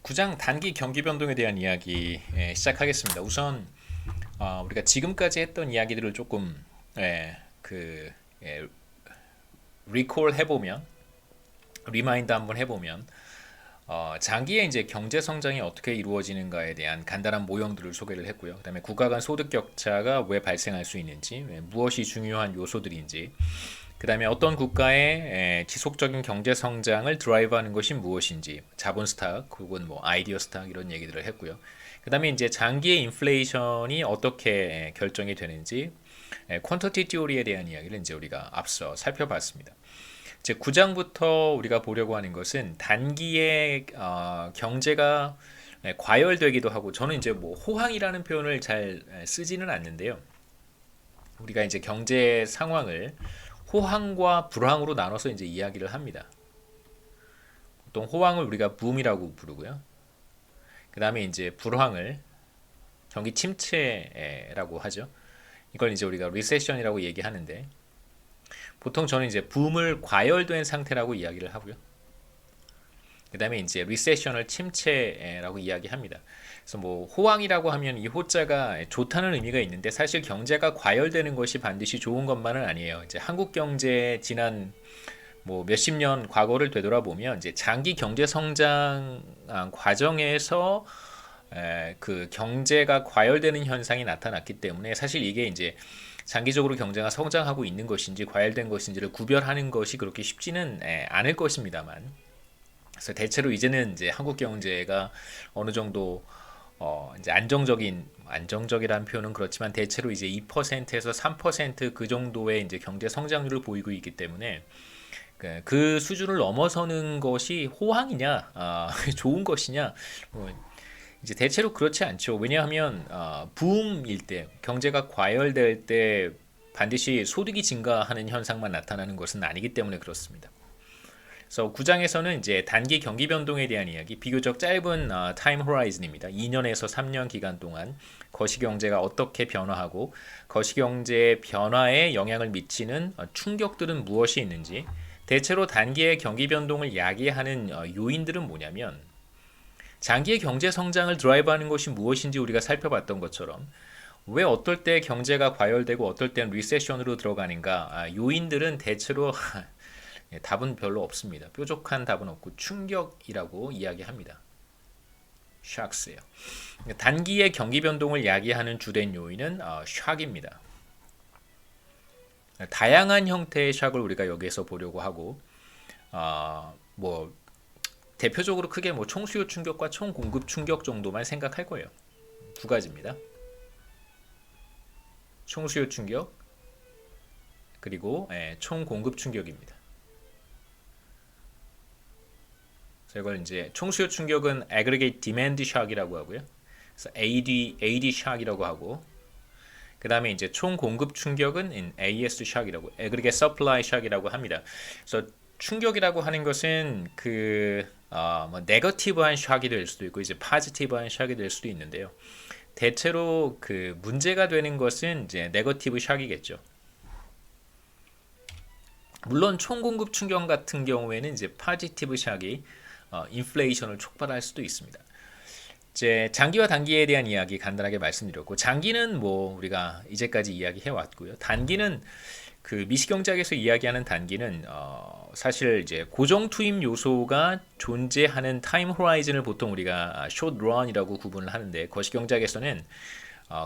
구장 단기 경기 변동에 대한 이야기 시작하겠습니다. 우선 우리가 지금까지 했던 이야기들을 조금 예, 그 예, 리콜 해보면 리마인드 한번 해보면 장기의 이제 경제 성장이 어떻게 이루어지는가에 대한 간단한 모형들을 소개를 했고요. 그다음에 국가 간 소득 격차가 왜 발생할 수 있는지, 무엇이 중요한 요소들인지, 그다음에 어떤 국가의 지속적인 경제 성장을 드라이브하는 것이 무엇인지, 자본 스탁 혹은 뭐 아이디어 스탁 이런 얘기들을 했고요. 그다음에 이제 장기의 인플레이션이 어떻게 결정이 되는지, 퀀터티 티오리에 대한 이야기를 이제 우리가 앞서 살펴봤습니다. 이제 9장부터 우리가 보려고 하는 것은 단기의 경제가 과열되기도 하고, 저는 이제 뭐 호황이라는 표현을 잘 쓰지는 않는데요. 우리가 이제 경제 상황을 호황과 불황으로 나눠서 이제 이야기를 합니다. 보통 호황을 우리가 붐이라고 부르고요. 그 다음에 이제 불황을 경기 침체라고 하죠. 이걸 이제 우리가 리세션이라고 얘기하는데, 보통 저는 이제 붐을 과열된 상태라고 이야기를 하고요. 그 다음에 이제 리세션을 침체라고 이야기합니다. 그래서 뭐 호황이라고 하면 이 호자가 좋다는 의미가 있는데, 사실 경제가 과열되는 것이 반드시 좋은 것만은 아니에요. 이제 한국 경제 지난 뭐 몇십 년 과거를 되돌아보면 이제 장기 경제 성장 과정에서 그 경제가 과열되는 현상이 나타났기 때문에, 사실 이게 이제 장기적으로 경제가 성장하고 있는 것인지 과열된 것인지를 구별하는 것이 그렇게 쉽지는 않을 것입니다만, 그래서 대체로 이제는 이제 한국 경제가 어느 정도 이제 안정적이라는 표현은 그렇지만, 대체로 이제 2%에서 3% 정도의 이제 경제 성장률을 보이고 있기 때문에, 그 수준을 넘어서는 것이 호황이냐, 좋은 것이냐, 이제 대체로 그렇지 않죠. 왜냐하면 붐일 때, 경제가 과열될 때 반드시 소득이 증가하는 현상만 나타나는 것은 아니기 때문에 그렇습니다. 그래서 9장에서는 이제 단기 경기 변동에 대한 이야기, 비교적 짧은 타임 호라이즌입니다. 2년에서 3년 기간 동안 거시경제가 어떻게 변화하고 거시경제 변화에 영향을 미치는 충격들은 무엇이 있는지, 대체로 단기의 경기 변동을 야기하는 요인들은 뭐냐면, 장기의 경제 성장을 드라이브하는 것이 무엇인지 우리가 살펴봤던 것처럼, 왜 어떨 때 경제가 과열되고 어떨 때는 리세션으로 들어가는가, 요인들은 대체로 답은 별로 없습니다. 뾰족한 답은 없고 충격이라고 이야기합니다. 샥스예요. 단기의 경기 변동을 야기하는 주된 요인은 샥입니다. 다양한 형태의 샥을 우리가 여기에서 보려고 하고, 뭐 대표적으로 크게 뭐 총수요 충격과 총공급 충격 정도만 생각할 거예요. 두 가지입니다. 총수요 충격 그리고 총공급 충격입니다. 그래서 이걸 이제 총수요 충격은 Aggregate Demand Shock이라고 하고요. 그래서 AD Shock이라고 하고, 그 다음에 이제 총공급 충격은 AS Shock이라고, Aggregate Supply Shock이라고 합니다. 그래서 충격이라고 하는 것은 뭐 네거티브한 샥이 될 수도 있고 이제 파지티브한 샥이 될 수도 있는데요. 대체로 그 문제가 되는 것은 이제 네거티브 샥이겠죠. 물론 총공급 충격 같은 경우에는 이제 파지티브 샥이 인플레이션을 촉발할 수도 있습니다. 이제 장기와 단기에 대한 이야기 간단하게 말씀드렸고, 장기는 뭐 우리가 이제까지 이야기해 왔고요. 단기는 그 미시경제학에서 이야기하는 단기는 사실 이제 고정 투입 요소가 존재하는 타임 호라이즌을 보통 우리가 숏 런이라고 구분을 하는데, 거시경제학에서는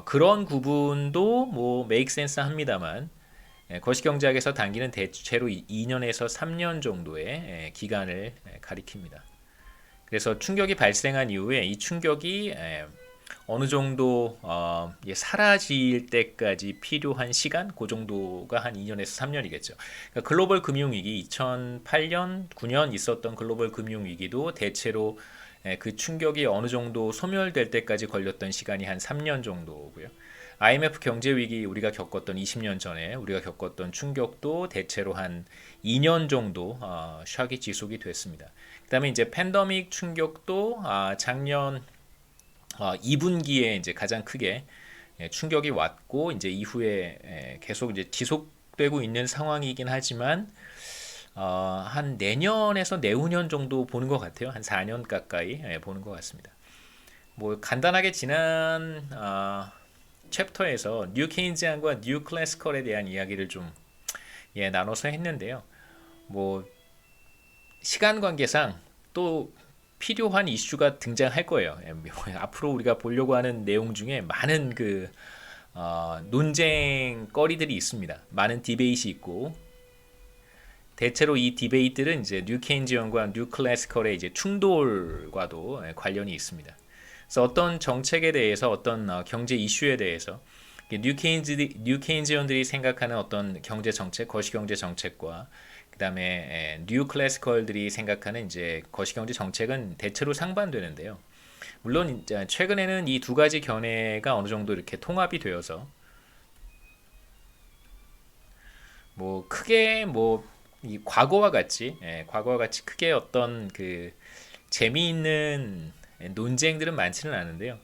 그런 구분도 뭐 메이크 센스 합니다만, 거시경제학에서 단기는 대체로 2년에서 3년 정도의 기간을 가리킵니다. 그래서 충격이 발생한 이후에 이 충격이 어느 정도 사라질 때까지 필요한 시간, 그 정도가 한 2년에서 3년이겠죠. 그러니까 글로벌 금융위기 2008년, 9년 있었던 글로벌 금융위기도 대체로 그 충격이 어느 정도 소멸될 때까지 걸렸던 시간이 한 3년 정도고요. IMF 경제위기 우리가 겪었던 20년 전에 우리가 겪었던 충격도 대체로 한 2년 정도 샥이 지속이 됐습니다. 그 다음에 이제 팬데믹 충격도 작년 2분기에 이제 가장 크게 충격이 왔고, 이제 이후에 계속 이제 지속되고 있는 상황이긴 하지만 한 내년에서 내후년 정도 보는 것 같아요. 한 4년 가까이 보는 것 같습니다. 뭐 간단하게 지난 챕터에서 뉴 케인지안과 뉴 클래시컬에 대한 이야기를 좀 나눠서 했는데요. 뭐 시간 관계상 또 필요한 이슈가 등장할 거예요. 앞으로 우리가 보려고 하는 내용 중에 많은 논쟁거리들이 있습니다. 많은 디베이트이 있고 대체로 이 디베이트들은 이제 뉴 케인지언과 뉴 클래시컬의 이제 충돌과도 관련이 있습니다. 그래서 어떤 정책에 대해서 어떤 경제 이슈에 대해서 뉴 케인지언들이 생각하는 어떤 경제 정책, 거시경제 정책과 그다음에 뉴 클래시컬들이 생각하는 이제 거시경제 정책은 대체로 상반되는데요. 물론 이제 최근에는 이 두 가지 견해가 어느 정도 이렇게 통합이 되어서 뭐 크게 뭐 이 과거와 같이 크게 어떤 재미있는 논쟁들은 많지는 않은데요.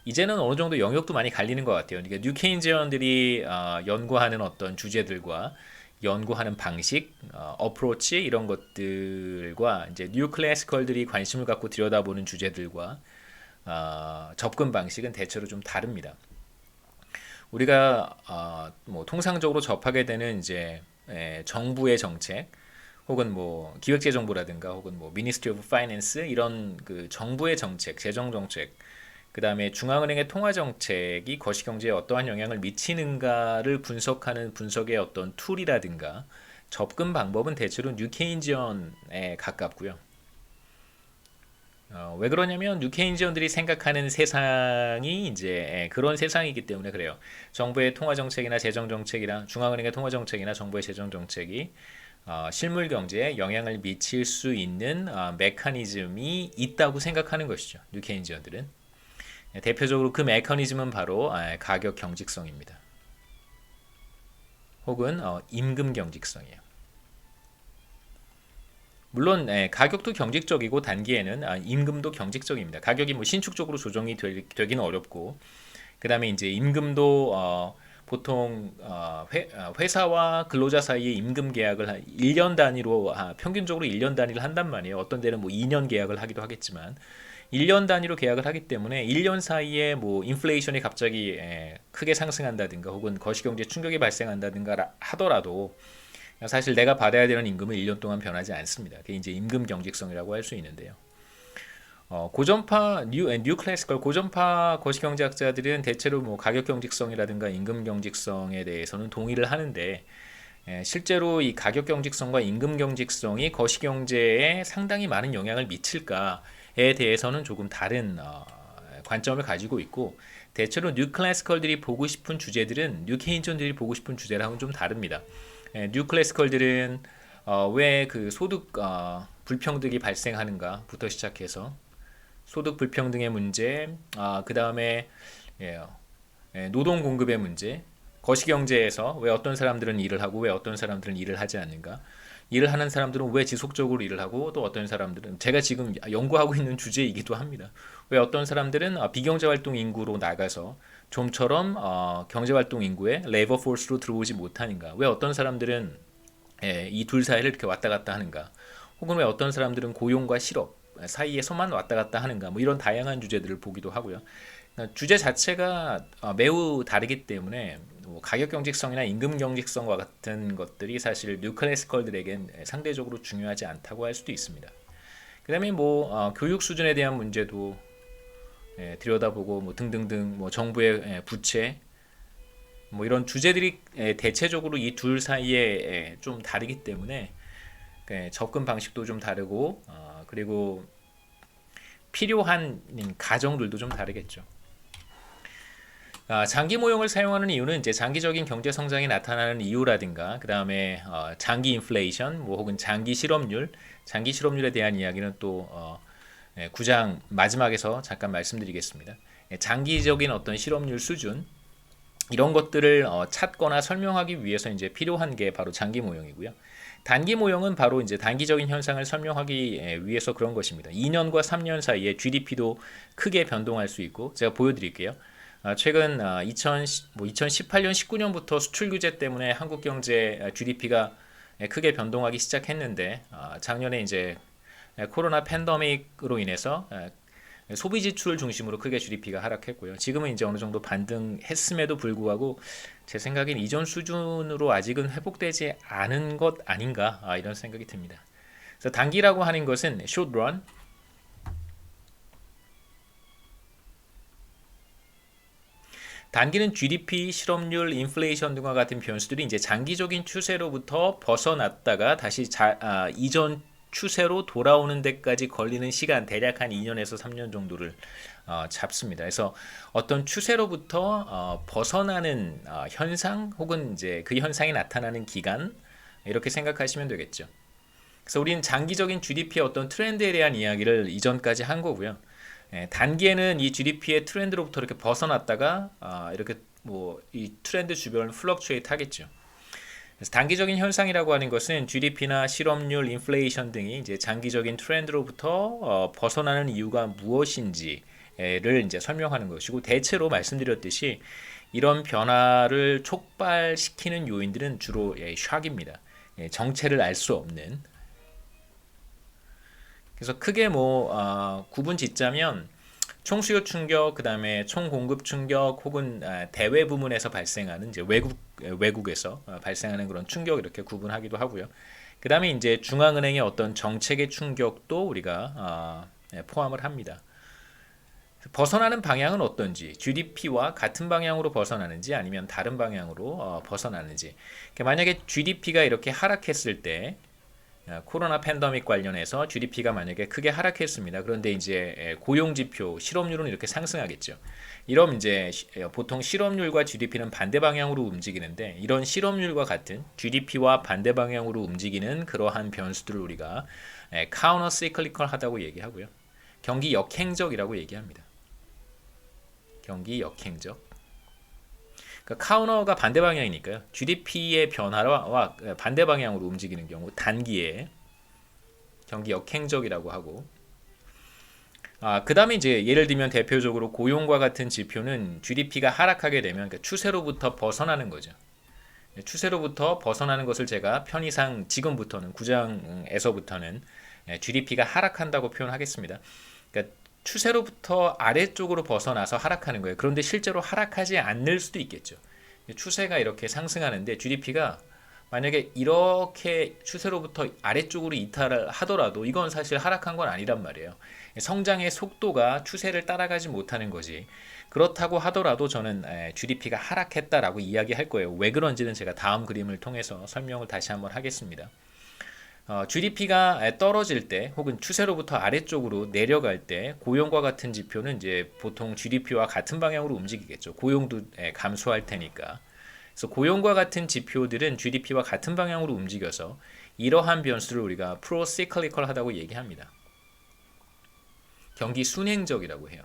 이제는 어느 정도 영역도 많이 갈리는 것 같아요. 그러니까 뉴 케인지언들이 연구하는 어떤 주제들과 연구하는 방식, 어프로치 이런 것들과 이제 뉴 클래시컬들이 관심을 갖고 들여다보는 주제들과 접근 방식은 대체로 좀 다릅니다. 우리가 뭐 통상적으로 접하게 되는 이제 정부의 정책 혹은 뭐 기획재정부라든가 혹은 뭐 Ministry of Finance 이런 정부의 정책, 재정 정책, 그 다음에 중앙은행의 통화 정책이 거시경제에 어떠한 영향을 미치는가를 분석하는 분석의 어떤 툴이라든가 접근 방법은 대체로 뉴 케인지언에 가깝고요. 왜 그러냐면 뉴 케인지언들이 생각하는 세상이 이제 그런 세상이기 때문에 그래요. 정부의 통화 정책이나 재정 정책이나 중앙은행의 통화 정책이나 정부의 재정 정책이 실물 경제에 영향을 미칠 수 있는 메커니즘이 있다고 생각하는 것이죠. 뉴 케인지언들은. 대표적으로 그 메커니즘은 바로 가격 경직성입니다. 혹은 임금 경직성이에요. 물론 가격도 경직적이고 단기에는 임금도 경직적입니다. 가격이 뭐 신축적으로 조정이 되기는 어렵고 그 다음에 이제 임금도 보통 회사와 근로자 사이의 임금 계약을 1년 단위로 평균적으로 1년 단위를 한단 말이에요. 어떤 데는 뭐 2년 계약을 하기도 하겠지만 1년 단위로 계약을 하기 때문에 1년 사이에 뭐 인플레이션이 갑자기 크게 상승한다든가 혹은 거시경제 충격이 발생한다든가 하더라도 사실 내가 받아야 되는 임금은 1년 동안 변하지 않습니다. 그게 이제 임금 경직성이라고 할 수 있는데요. 고전파 뉴 클래시컬 고전파 거시경제학자들은 대체로 뭐 가격 경직성이라든가 임금 경직성에 대해서는 동의를 하는데 실제로 이 가격 경직성과 임금 경직성이 거시경제에 상당히 많은 영향을 미칠까에 대해서는 조금 다른 관점을 가지고 있고 대체로 뉴 클래시컬들이 보고 싶은 주제들은 뉴 케인지언들이 보고 싶은 주제랑은 좀 다릅니다. 뉴 클래시컬들은 왜 소득 불평등이 발생하는가부터 시작해서 소득 불평등의 문제, 그 다음에 노동 공급의 문제, 거시경제에서 왜 어떤 사람들은 일을 하고 왜 어떤 사람들은 일을 하지 않는가, 일을 하는 사람들은 왜 지속적으로 일을 하고 또 어떤 사람들은 제가 지금 연구하고 있는 주제이기도 합니다. 왜 어떤 사람들은 비경제활동 인구로 나가서 좀처럼 경제활동 인구에 레이버 포스로 들어오지 못하는가, 왜 어떤 사람들은 이 둘 사이를 이렇게 왔다 갔다 하는가, 혹은 왜 어떤 사람들은 고용과 실업 사이에서만 왔다 갔다 하는가, 뭐 이런 다양한 주제들을 보기도 하고요. 그러니까 주제 자체가 매우 다르기 때문에 뭐 가격 경직성이나 임금 경직성과 같은 것들이 사실 뉴클래시컬들에겐 상대적으로 중요하지 않다고 할 수도 있습니다. 그다음에 뭐 교육 수준에 대한 문제도 들여다보고 뭐 등등등 뭐 정부의 부채 뭐 이런 주제들이 대체적으로 이 둘 사이에 좀 다르기 때문에 접근 방식도 좀 다르고 그리고 필요한 가정들도 좀 다르겠죠. 장기 모형을 사용하는 이유는 이제 장기적인 경제 성장이 나타나는 이유라든가 그 다음에 장기 인플레이션 뭐 혹은 장기 실업률에 대한 이야기는 또 9장 마지막에서 잠깐 말씀드리겠습니다. 장기적인 어떤 실업률 수준 이런 것들을 찾거나 설명하기 위해서 이제 필요한 게 바로 장기 모형이고요. 단기 모형은 바로 이제 단기적인 현상을 설명하기 위해서 그런 것입니다. 2년과 3년 사이에 GDP도 크게 변동할 수 있고 제가 보여드릴게요. 최근 2018년, 19년부터 수출 규제 때문에 한국 경제 GDP가 크게 변동하기 시작했는데 작년에 이제 코로나 팬데믹으로 인해서 소비 지출 중심으로 크게 GDP가 하락했고요. 지금은 이제 어느 정도 반등했음에도 불구하고 제 생각엔 이전 수준으로 아직은 회복되지 않은 것 아닌가 이런 생각이 듭니다. 그래서 단기라고 하는 것은 short run, 단기는 GDP, 실업률, 인플레이션 등과 같은 변수들이 이제 장기적인 추세로부터 벗어났다가 다시 이전 추세로 돌아오는 데까지 걸리는 시간 대략 한 2년에서 3년 정도를 잡습니다. 그래서 어떤 추세로부터 벗어나는 현상 혹은 이제 그 현상이 나타나는 기간 이렇게 생각하시면 되겠죠. 그래서 우리는 장기적인 GDP의 어떤 트렌드에 대한 이야기를 이전까지 한 거고요. 단기에는 이 GDP의 트렌드로부터 이렇게 벗어났다가 이렇게 뭐 이 트렌드 주변을 플럭추에이트 하겠죠. 그래서 단기적인 현상이라고 하는 것은 GDP나 실업률, 인플레이션 등이 이제 장기적인 트렌드로부터 벗어나는 이유가 무엇인지를 이제 설명하는 것이고, 대체로 말씀드렸듯이 이런 변화를 촉발시키는 요인들은 주로 샥입니다. 정체를 알 수 없는. 그래서 크게 구분 짓자면 총수요 충격, 그 다음에 총공급 충격, 혹은 대외 부문에서 발생하는 이제 외국에서 발생하는 그런 충격 이렇게 구분하기도 하고요. 그 다음에 이제 중앙은행의 어떤 정책의 충격도 우리가 포함을 합니다. 벗어나는 방향은 어떤지, GDP와 같은 방향으로 벗어나는지 아니면 다른 방향으로 벗어나는지. 만약에 GDP가 이렇게 하락했을 때 코로나 팬데믹 관련해서 GDP가 만약에 크게 하락했습니다. 그런데 이제 고용 지표, 실업률은 이렇게 상승하겠죠. 이러면 이제 보통 실업률과 GDP는 반대 방향으로 움직이는데, 이런 실업률과 같은 GDP와 반대 방향으로 움직이는 그러한 변수들을 우리가 카운터 시클리컬하다고 얘기하고요. 경기 역행적이라고 얘기합니다. 경기 역행적. 그러니까 카운터가 반대 방향이니까요. GDP의 변화와 반대 방향으로 움직이는 경우 단기에 경기 역행적이라고 하고, 그 다음에 이제 예를 들면 대표적으로 고용과 같은 지표는 GDP가 하락하게 되면 그러니까 추세로부터 벗어나는 거죠. 추세로부터 벗어나는 것을 제가 편의상 지금부터는 구장에서부터는 GDP가 하락한다고 표현하겠습니다. 그러니까 추세로부터 아래쪽으로 벗어나서 하락하는 거예요. 그런데 실제로 하락하지 않을 수도 있겠죠. 추세가 이렇게 상승하는데 GDP가 만약에 이렇게 추세로부터 아래쪽으로 이탈을 하더라도 이건 사실 하락한 건 아니란 말이에요. 성장의 속도가 추세를 따라가지 못하는 거지. 그렇다고 하더라도 저는 GDP가 하락했다라고 이야기할 거예요. 왜 그런지는 제가 다음 그림을 통해서 설명을 다시 한번 하겠습니다. GDP가 떨어질 때 혹은 추세로부터 아래쪽으로 내려갈 때 고용과 같은 지표는 이제 보통 GDP와 같은 방향으로 움직이겠죠. 고용도 감소할 테니까. 그래서 고용과 같은 지표들은 GDP와 같은 방향으로 움직여서 이러한 변수를 우리가 프로시클리컬하다고 얘기합니다. 경기 순행적이라고 해요.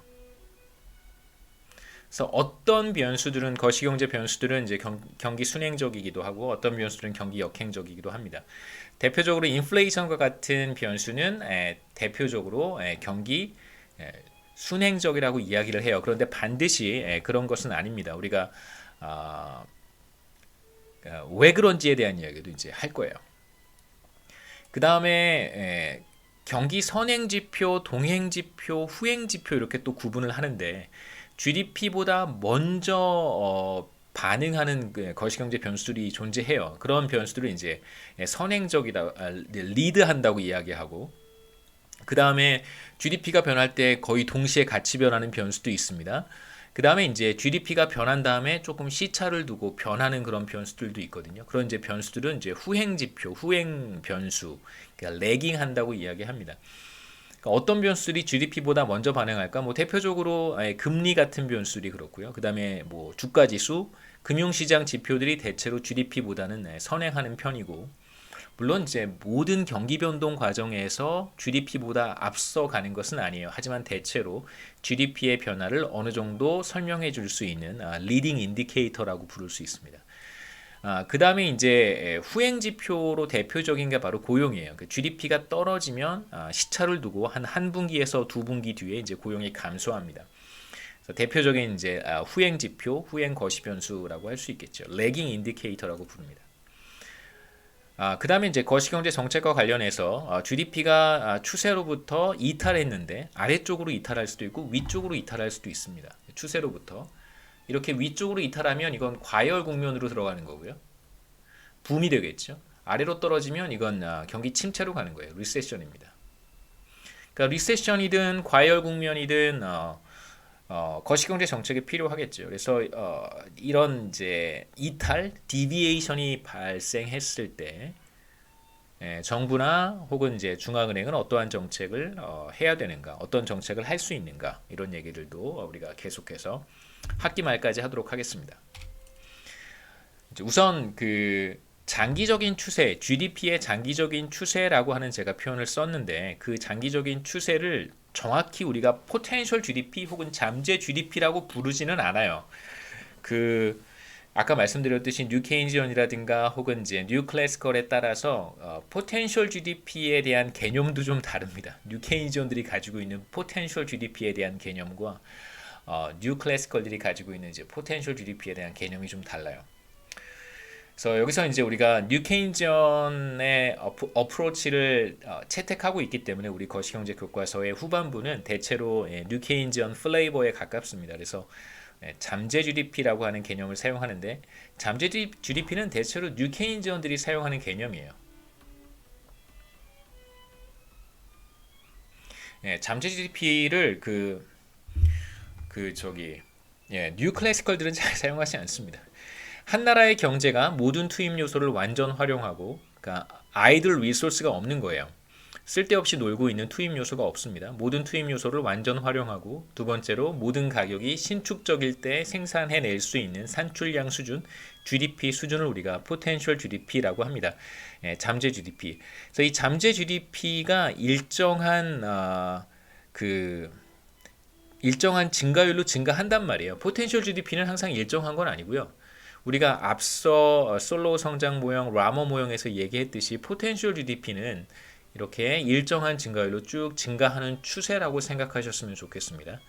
그래서 어떤 변수들은 거시경제 변수들은 이제 경기 순행적이기도 하고 어떤 변수들은 경기 역행적이기도 합니다. 대표적으로 인플레이션과 같은 변수는 대표적으로 경기 순행적이라고 이야기를 해요. 그런데 반드시 그런 것은 아닙니다. 우리가 왜 그런지에 대한 이야기도 이제 할 거예요. 그 다음에 경기 선행지표, 동행지표, 후행지표 이렇게 또 구분을 하는데 GDP보다 먼저 반응하는 거시경제 변수들이 존재해요. 그런 변수들을 이제 선행적이다, 리드한다고 이야기하고, 그 다음에 GDP가 변할 때 거의 동시에 같이 변하는 변수도 있습니다. 그 다음에 이제 GDP가 변한 다음에 조금 시차를 두고 변하는 그런 변수들도 있거든요. 그런 이제 변수들은 이제 후행 지표, 후행 변수, 그러니까 레깅한다고 이야기합니다. 그러니까 어떤 변수들이 GDP보다 먼저 반응할까? 대표적으로 금리 같은 변수들이 그렇고요. 그 다음에 주가 지수, 금융시장 지표들이 대체로 GDP보다는 선행하는 편이고, 물론 이제 모든 경기 변동 과정에서 GDP보다 앞서가는 것은 아니에요. 하지만 대체로 GDP의 변화를 어느 정도 설명해 줄 수 있는 리딩 인디케이터라고 부를 수 있습니다. 그 다음에 이제 후행 지표로 대표적인 게 바로 고용이에요. GDP가 떨어지면 시차를 두고 한 분기에서 두 분기 뒤에 이제 고용이 감소합니다. 대표적인 이제 후행 지표, 후행 거시 변수라고 할 수 있겠죠. 레깅 인디케이터라고 부릅니다. 그다음에 이제 거시경제 정책과 관련해서 GDP가 추세로부터 이탈했는데 아래쪽으로 이탈할 수도 있고 위쪽으로 이탈할 수도 있습니다. 추세로부터 이렇게 위쪽으로 이탈하면 이건 과열 국면으로 들어가는 거고요. 붐이 되겠죠. 아래로 떨어지면 이건 경기 침체로 가는 거예요. 리세션입니다. 그러니까 리세션이든 과열 국면이든 거시경제 정책이 필요하겠죠. 그래서 이런 이제 이탈, 디비에이션이 발생했을 때 정부나 혹은 이제 중앙은행은 어떠한 정책을 해야 되는가, 어떤 정책을 할 수 있는가 이런 얘기들도 우리가 계속해서 학기 말까지 하도록 하겠습니다. 우선 그 장기적인 추세, GDP의 장기적인 추세라고 하는 제가 표현을 썼는데 그 장기적인 추세를 정확히 우리가 포텐셜 GDP 혹은 잠재 GDP라고 부르지는 않아요. 그 아까 말씀드렸듯이 뉴 케인지언이라든가 혹은 이제 뉴 클래시컬에 따라서 포텐셜 GDP에 대한 개념도 좀 다릅니다. 뉴 케인지언들이 가지고 있는 포텐셜 GDP에 대한 개념과 뉴 클래시컬들이 가지고 있는 이제 포텐셜 GDP에 대한 개념이 좀 달라요. 그래서 여기서 이제 우리가 뉴 케인지언의 어프로치를 채택하고 있기 때문에 우리 거시경제 교과서의 후반부는 대체로 뉴 케인지언 플레이버에 가깝습니다. 그래서 잠재 GDP라고 하는 개념을 사용하는데 잠재 GDP는 대체로 뉴 케인지언들이 사용하는 개념이에요. 잠재 GDP를 뉴 클래시컬들은 잘 사용하지 않습니다. 한 나라의 경제가 모든 투입 요소를 완전 활용하고, 그러니까 아이들 리소스가 없는 거예요. 쓸데없이 놀고 있는 투입 요소가 없습니다. 모든 투입 요소를 완전 활용하고, 두 번째로 모든 가격이 신축적일 때 생산해낼 수 있는 산출량 수준, GDP 수준을 우리가 포텐셜 GDP라고 합니다. 잠재 GDP. 그래서 이 잠재 GDP가 일정한 증가율로 증가한단 말이에요. 포텐셜 GDP는 항상 일정한 건 아니고요. 우리가 앞서 솔로우 성장 모형, 라머 모형에서 얘기했듯이 포텐셜 GDP는 이렇게 일정한 증가율로 쭉 증가하는 추세라고 생각하셨으면 좋겠습니다.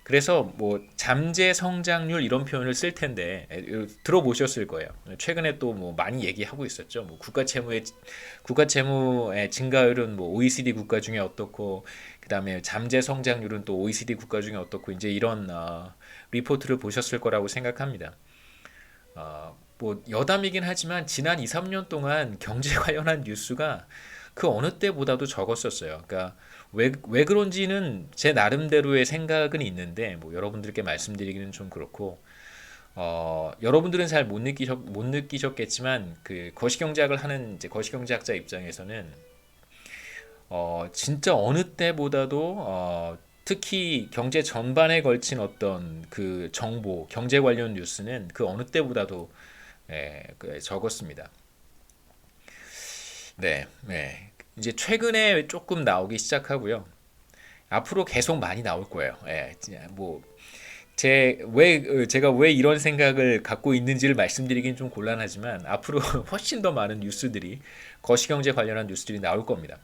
그래서 뭐 잠재 성장률 이런 표현을 쓸 텐데 들어보셨을 거예요. 최근에 또 뭐 많이 얘기하고 있었죠. 뭐 국가 채무의 증가율은 뭐 OECD 국가 중에 어떻고, 그다음에 잠재 성장률은 또 OECD 국가 중에 어떻고, 이제 이런 리포트를 보셨을 거라고 생각합니다. 뭐 여담이긴 하지만 지난 2, 3년 동안 경제 관련한 뉴스가 그 어느 때보다도 적었었어요. 그러니까 왜 그런지는 제 나름대로의 생각은 있는데 뭐 여러분들께 말씀드리기는 좀 그렇고, 여러분들은 잘 못 느끼셨겠지만 그 거시경제학을 하는 이제 거시경제학자 입장에서는 진짜 어느 때보다도 특히 경제 전반에 걸친 어떤 그 정보, 경제 관련 뉴스는 그 어느 때보다도 적었습니다. 네, 네. 이제 최근에 조금 나오기 시작하고요. 앞으로 계속 많이 나올 거예요. 뭐 제가 왜 이런 생각을 갖고 있는지를 말씀드리긴 좀 곤란하지만 앞으로 훨씬 더 많은 뉴스들이 거시경제 관련한 뉴스들이 나올 겁니다.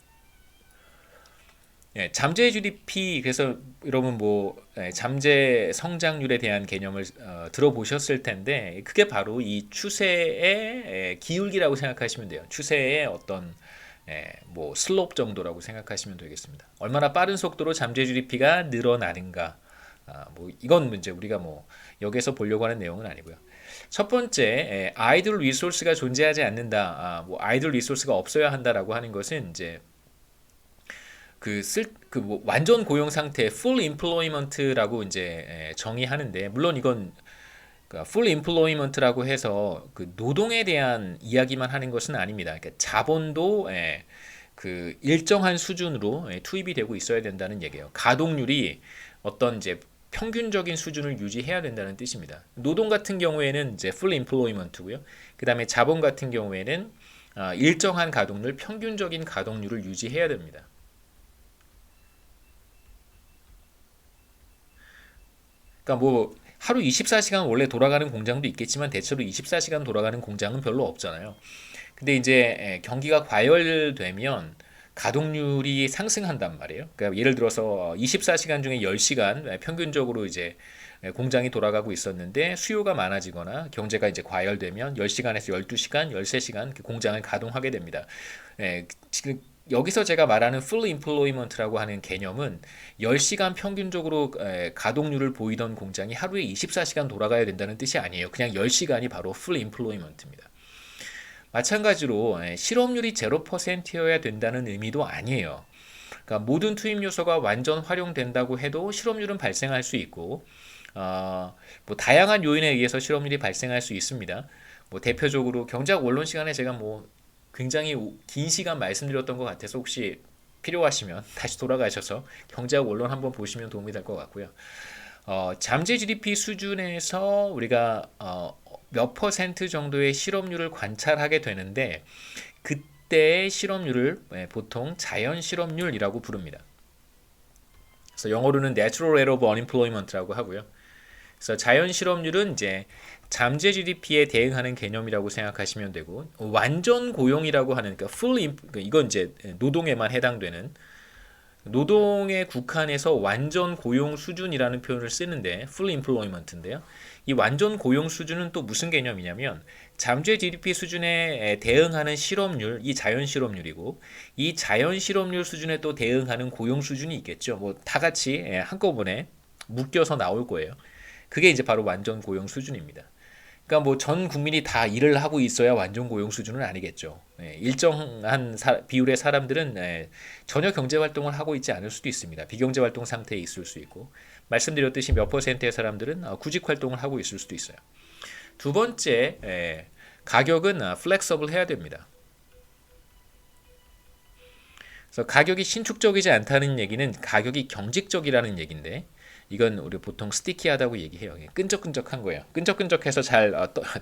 잠재 GDP, 그래서 여러분 뭐 잠재 성장률에 대한 개념을 들어보셨을 텐데 그게 바로 이 추세의 기울기라고 생각하시면 돼요. 추세의 어떤 뭐 슬롭 정도라고 생각하시면 되겠습니다. 얼마나 빠른 속도로 잠재 GDP가 늘어나는가, 뭐 이건 문제 우리가 뭐 여기서 보려고 하는 내용은 아니고요. 첫 번째, 아이돌 리소스가 존재하지 않는다, 뭐 아이돌 리소스가 없어야 한다라고 하는 것은 이제 뭐 완전 고용 상태, full employment라고 이제 정의하는데, 물론 이건 그러니까 full employment라고 해서 그 노동에 대한 이야기만 하는 것은 아닙니다. 그러니까 자본도 그 일정한 수준으로 투입이 되고 있어야 된다는 얘기예요. 가동률이 어떤 이제 평균적인 수준을 유지해야 된다는 뜻입니다. 노동 같은 경우에는 이제 full employment고요. 그다음에 자본 같은 경우에는 일정한 가동률, 평균적인 가동률을 유지해야 됩니다. 그러니까 뭐 하루 24시간 원래 돌아가는 공장도 있겠지만 대체로 24시간 돌아가는 공장은 별로 없잖아요. 근데 이제 경기가 과열되면 가동률이 상승한단 말이에요. 그러니까 예를 들어서 24시간 중에 10시간 평균적으로 이제 공장이 돌아가고 있었는데 수요가 많아지거나 경제가 이제 과열되면 10시간에서 12시간, 13시간 공장을 가동하게 됩니다. 지금 여기서 제가 말하는 full employment라고 하는 개념은 10시간 평균적으로 가동률을 보이던 공장이 하루에 24시간 돌아가야 된다는 뜻이 아니에요. 그냥 10시간이 바로 full employment입니다. 마찬가지로 실업률이 0%여야 된다는 의미도 아니에요. 그러니까 모든 투입 요소가 완전 활용된다고 해도 실업률은 발생할 수 있고 뭐 다양한 요인에 의해서 실업률이 발생할 수 있습니다. 뭐 대표적으로 경제학 원론 시간에 제가 뭐 굉장히 긴 시간 말씀드렸던 것 같아서 혹시 필요하시면 다시 돌아가셔서 경제학 원론 한번 보시면 도움이 될 것 같고요. 잠재 GDP 수준에서 우리가 몇 퍼센트 정도의 실업률을 관찰하게 되는데 그때의 실업률을 보통 자연 실업률이라고 부릅니다. 그래서 영어로는 Natural Rate of Unemployment라고 하고요. 그래서 자연 실업률은 이제 잠재 GDP에 대응하는 개념이라고 생각하시면 되고 완전 고용이라고 하는 그러니까 이건 이제 노동에만 해당되는 노동에 국한해서 완전 고용 수준이라는 표현을 쓰는데 full employment인데요. 이 완전 고용 수준은 또 무슨 개념이냐면 잠재 GDP 수준에 대응하는 실업률, 이 자연 실업률이고 이 자연 실업률 수준에 또 대응하는 고용 수준이 있겠죠. 뭐 다 같이 한꺼번에 묶여서 나올 거예요. 그게 이제 바로 완전 고용 수준입니다. 그러니까 뭐 전 국민이 다 일을 하고 있어야 완전 고용 수준은 아니겠죠. 일정한 비율의 사람들은 전혀 경제 활동을 하고 있지 않을 수도 있습니다. 비경제 활동 상태에 있을 수 있고 말씀드렸듯이 몇 퍼센트의 사람들은 구직 활동을 하고 있을 수도 있어요. 두 번째, 가격은 플렉서블 해야 됩니다. 그래서 가격이 신축적이지 않다는 얘기는 가격이 경직적이라는 얘기인데 이건 우리 보통 스티키하다고 얘기해요. 끈적끈적한 거예요. 끈적끈적해서 잘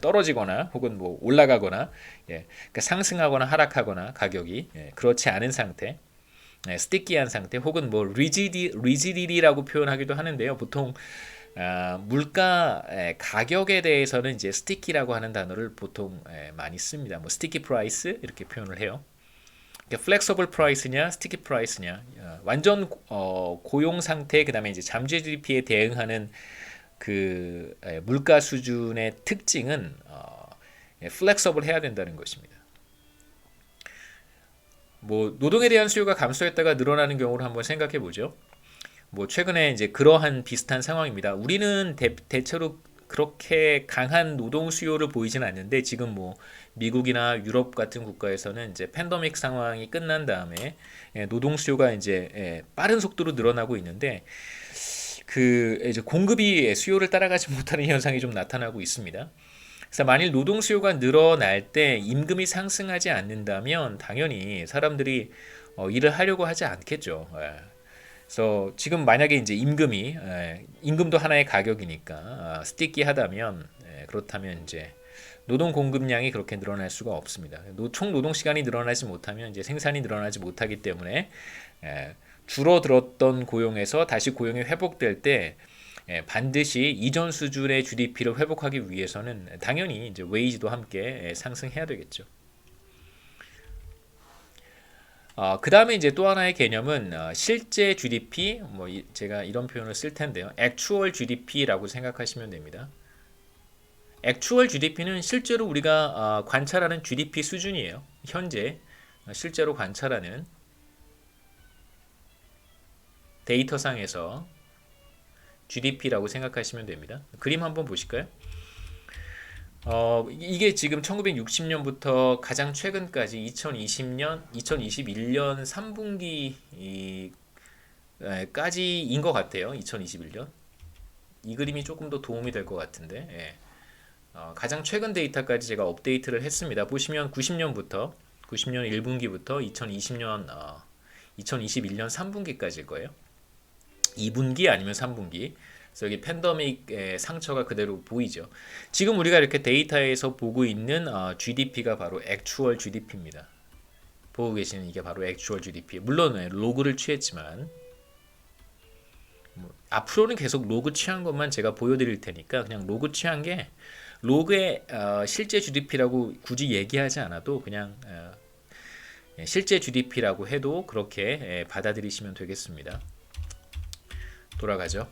떨어지거나 혹은 뭐 올라가거나 그러니까 상승하거나 하락하거나 가격이 그렇지 않은 상태, 스티키한 상태 혹은 뭐 리지디티라고 표현하기도 하는데요. 보통 물가 가격에 대해서는 이제 스티키라고 하는 단어를 보통 많이 씁니다. 뭐 스티키 프라이스 이렇게 표현을 해요. 플렉서블 프라이스냐, 스티키 프라이스냐, 완전 고용 상태 그다음에 이제 잠재 GDP에 대응하는 그 물가 수준의 특징은 플렉서블 해야 된다는 것입니다. 뭐 노동에 대한 수요가 감소했다가 늘어나는 경우를 한번 생각해 보죠. 뭐 최근에 이제 그러한 비슷한 상황입니다. 우리는 대체로 그렇게 강한 노동 수요를 보이진 않는데 지금 뭐 미국이나 유럽 같은 국가에서는 이제 팬데믹 상황이 끝난 다음에 노동 수요가 이제 빠른 속도로 늘어나고 있는데 그 이제 공급이 수요를 따라가지 못하는 현상이 좀 나타나고 있습니다. 그래서 만일 노동 수요가 늘어날 때 임금이 상승하지 않는다면 당연히 사람들이 일을 하려고 하지 않겠죠. 그래서 지금 만약에 이제 임금도 하나의 가격이니까 스티키하다면 그렇다면 이제 노동 공급량이 그렇게 늘어날 수가 없습니다. 총 노동 시간이 늘어나지 못하면 이제 생산이 늘어나지 못하기 때문에 줄어들었던 고용에서 다시 고용이 회복될 때 반드시 이전 수준의 GDP를 회복하기 위해서는 당연히 이제 웨이지도 함께 상승해야 되겠죠. 그 다음에 이제 또 하나의 개념은 실제 GDP, 뭐 제가 이런 표현을 쓸 텐데요. Actual GDP라고 생각하시면 됩니다. Actual GDP는 실제로 우리가 관찰하는 GDP 수준이에요. 현재 실제로 관찰하는 데이터상에서 GDP라고 생각하시면 됩니다. 그림 한번 보실까요? 이게 지금 1960년부터 가장 최근까지 2021년 3분기까지인 것 같아요. 2021년. 이 그림이 조금 더 도움이 될 것 같은데, 가장 최근 데이터까지 제가 업데이트를 했습니다. 보시면 90년 1분기부터 2021년 3분기까지일 거예요. 2분기 아니면 3분기. 그래서 여기 팬데믹의 상처가 그대로 보이죠. 지금 우리가 이렇게 데이터에서 보고 있는 GDP가 바로 액추얼 GDP입니다. 보고 계시는 이게 바로 액추얼 GDP. 물론 로그를 취했지만 앞으로는 계속 로그 취한 것만 제가 보여드릴 테니까 그냥 로그 취한 게 로그의 실제 GDP라고 굳이 얘기하지 않아도 그냥 실제 GDP라고 해도 그렇게 받아들이시면 되겠습니다. 돌아가죠.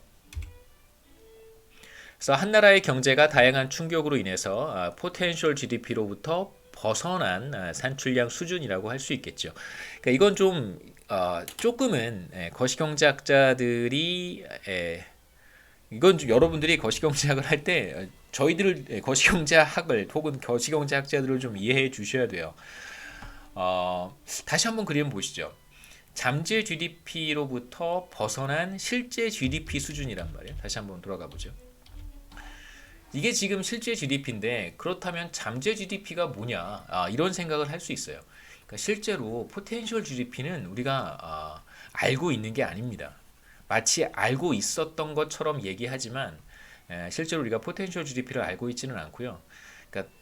그래서 한 나라의 경제가 다양한 충격으로 인해서 포텐셜 GDP로부터 벗어난 산출량 수준이라고 할 수 있겠죠. 그러니까 이건 좀 조금은 거시경제학자들이 이건 좀 여러분들이 거시경제학을 할 때 저희들을 거시경제학을 혹은 거시경제학자들을 좀 이해해 주셔야 돼요. 다시 한번 그림 보시죠. 잠재 GDP로부터 벗어난 실제 GDP 수준이란 말이에요. 다시 한번 돌아가 보죠. 이게 지금 실제 GDP인데 그렇다면 잠재 GDP가 뭐냐? 이런 생각을 할 수 있어요. 그러니까 실제로 포텐셜 GDP는 우리가 알고 있는 게 아닙니다. 마치 알고 있었던 것처럼 얘기하지만 실제로 우리가 포텐셜 GDP를 알고 있지는 않고요. 그러니까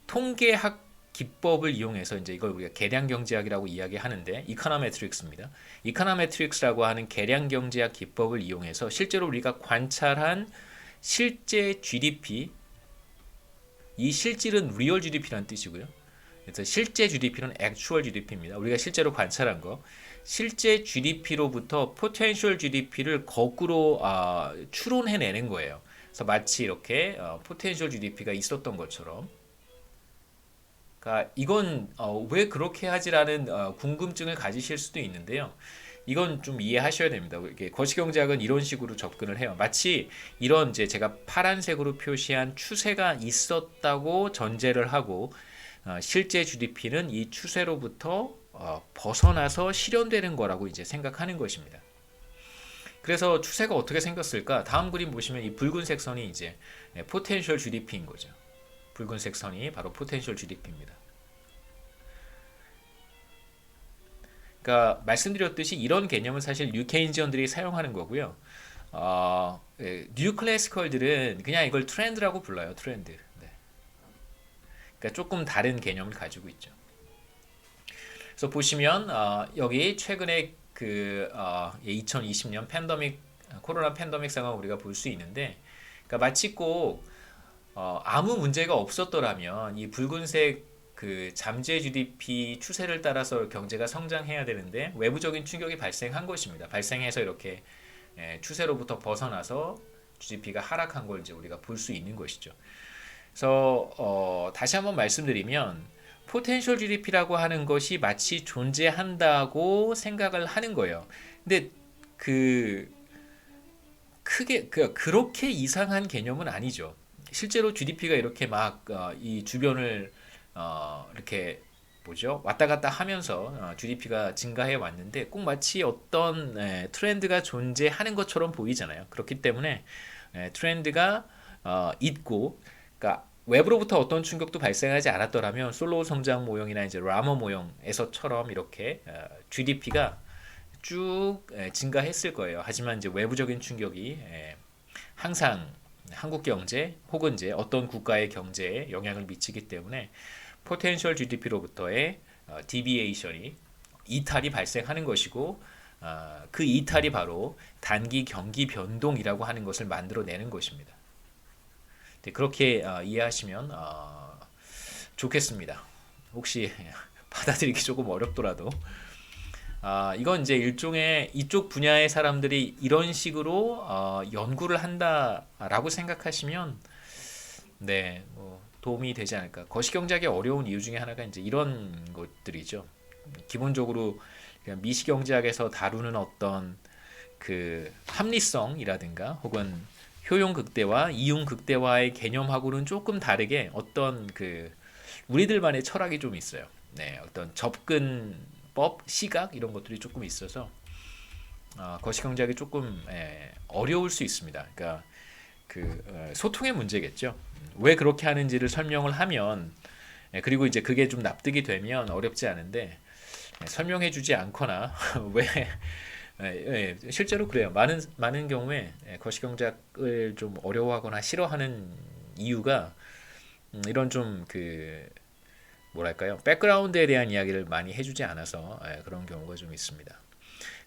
통계학 기법을 이용해서 이제 이걸 우리가 계량 경제학이라고 이야기하는데 이코노메트릭스입니다. 이코노메트릭스라고 하는 계량 경제학 기법을 이용해서 실제로 우리가 관찰한 실제 GDP, 이 실질은 real GDP라는 뜻이고요. 그래서 실제 GDP는 actual GDP입니다. 우리가 실제로 관찰한 거. 실제 GDP로부터 potential GDP를 거꾸로 추론해내는 거예요. 그래서 마치 이렇게 potential GDP가 있었던 것처럼. 그러니까 이건 왜 그렇게 하지라는 궁금증을 가지실 수도 있는데요. 이건 좀 이해하셔야 됩니다. 이게 거시경제학은 이런 식으로 접근을 해요. 마치 이런 이제 제가 파란색으로 표시한 추세가 있었다고 전제를 하고 실제 GDP는 이 추세로부터 벗어나서 실현되는 거라고 이제 생각하는 것입니다. 그래서 추세가 어떻게 생겼을까? 다음 그림 보시면 이 붉은색 선이 이제 포텐셜 GDP인 거죠. 붉은색 선이 바로 포텐셜 GDP입니다. 그러니까 말씀드렸듯이 이런 개념은 사실 뉴케인지언들이 사용하는 거고요. 뉴 클래시컬들은 그냥 이걸 트렌드라고 불러요. 트렌드. 네. 그러니까 조금 다른 개념을 가지고 있죠. 그래서 보시면 여기 최근에 그 2020년 코로나 팬데믹 상황을 우리가 볼 수 있는데, 그러니까 마치 꼭 아무 문제가 없었더라면 이 붉은색 그 잠재 GDP 추세를 따라서 경제가 성장해야 되는데 외부적인 충격이 발생한 것입니다. 발생해서 이렇게 추세로부터 벗어나서 GDP가 하락한 걸 이제 우리가 볼 수 있는 것이죠. 그래서 다시 한번 말씀드리면 포텐셜 GDP라고 하는 것이 마치 존재한다고 생각을 하는 거예요. 근데 크게 그렇게 이상한 개념은 아니죠. 실제로 GDP가 이렇게 막 이 주변을 이렇게 뭐죠? 왔다 갔다 하면서 GDP가 증가해 왔는데 꼭 마치 어떤 트렌드가 존재하는 것처럼 보이잖아요. 그렇기 때문에 트렌드가 있고, 그러니까 외부로부터 어떤 충격도 발생하지 않았더라면 솔로우 성장 모형이나 이제 라머 모형에서처럼 이렇게 GDP가 쭉 증가했을 거예요. 하지만 이제 외부적인 충격이 항상 한국 경제 혹은 이제 어떤 국가의 경제에 영향을 미치기 때문에 포텐셜 GDP로부터의 디비에이션이 이탈이 발생하는 것이고, 그 이탈이 바로 단기 경기 변동이라고 하는 것을 만들어내는 것입니다. 그렇게 이해하시면 좋겠습니다. 혹시 받아들이기 조금 어렵더라도 이건 이제 일종의 이쪽 분야의 사람들이 이런 식으로 연구를 한다라고 생각하시면 네, 뭐 도움이 되지 않을까. 거시경제학이 어려운 이유 중에 하나가 이제 이런 것들이죠. 기본적으로 미시경제학에서 다루는 어떤 그 합리성이라든가 혹은 효용 극대화, 이용 극대화의 개념하고는 조금 다르게 어떤 그 우리들만의 철학이 좀 있어요. 네, 어떤 접근법, 시각 이런 것들이 조금 있어서 거시경제학이 조금 어려울 수 있습니다. 그러니까 그 소통의 문제겠죠. 왜 그렇게 하는지를 설명을 하면 그리고 이제 그게 좀 납득이 되면 어렵지 않은데 설명해주지 않거나 왜 실제로 그래요. 많은 경우에 거시경제학을 좀 어려워하거나 싫어하는 이유가 이런 좀 그 뭐랄까요, 백그라운드에 대한 이야기를 많이 해주지 않아서 그런 경우가 좀 있습니다.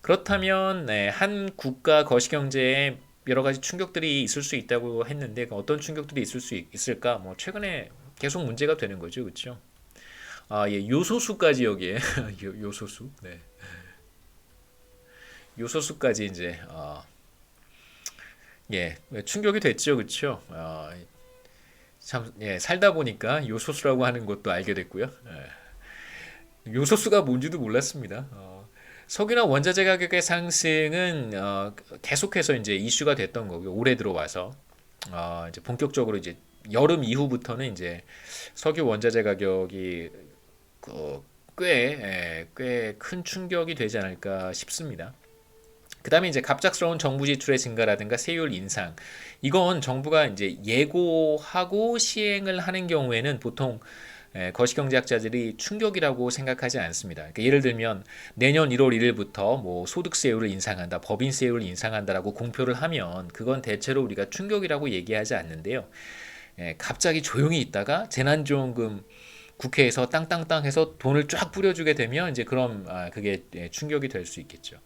그렇다면 한 국가 거시경제에 여러 가지 충격들이 있을 수 있다고 했는데 어떤 충격들이 있을 수 있을까? 뭐 최근에 계속 문제가 되는 거죠, 그렇죠? 예, 요소수까지 여기에 요소수, 네, 요소수까지 이제 예, 충격이 됐죠, 그렇죠? 참, 예, 살다 보니까 요소수라고 하는 것도 알게 됐고요. 요소수가 뭔지도 몰랐습니다. 석유나 원자재 가격의 상승은 계속해서 이제 이슈가 됐던 거고요. 올해 들어와서 이제 본격적으로 이제 여름 이후부터는 이제 석유 원자재 가격이 꽤 큰 충격이 되지 않을까 싶습니다. 그다음에 이제 갑작스러운 정부 지출의 증가라든가 세율 인상. 이건 정부가 이제 예고하고 시행을 하는 경우에는 보통 거시경제학자들이 충격이라고 생각하지 않습니다. 그러니까 예를 들면 내년 1월 1일부터 뭐 소득세율을 인상한다, 법인세율을 인상한다라고 공표를 하면 그건 대체로 우리가 충격이라고 얘기하지 않는데요. 갑자기 조용히 있다가 재난지원금 국회에서 땅땅땅 해서 돈을 쫙 뿌려주게 되면 이제 그럼 그게 충격이 될 수 있겠죠.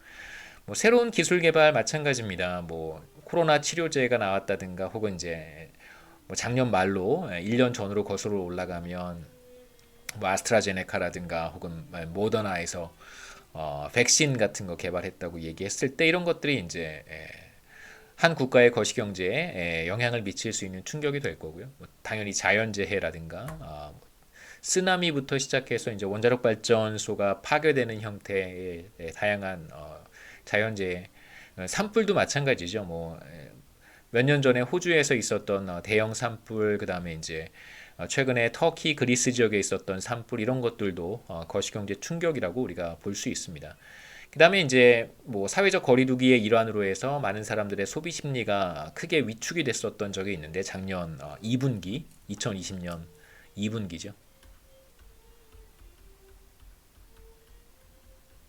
뭐 새로운 기술 개발 마찬가지입니다. 뭐 코로나 치료제가 나왔다든가 혹은 이제 뭐 작년 말로 1년 전으로 거슬러 올라가면 뭐 아스트라제네카라든가 혹은 모더나에서 백신 같은 거 개발했다고 얘기했을 때 이런 것들이 이제 한 국가의 거시경제에 영향을 미칠 수 있는 충격이 될 거고요. 뭐 당연히 자연재해라든가 쓰나미부터 시작해서 이제 원자력 발전소가 파괴되는 형태의 다양한 자연재해, 산불도 마찬가지죠. 뭐 몇 년 전에 호주에서 있었던 대형 산불, 그 다음에 이제 최근에 터키, 그리스 지역에 있었던 산불 이런 것들도 거시경제 충격이라고 우리가 볼 수 있습니다. 그 다음에 이제 뭐 사회적 거리두기의 일환으로 해서 많은 사람들의 소비 심리가 크게 위축이 됐었던 적이 있는데 작년 2분기, 2020년 2분기죠.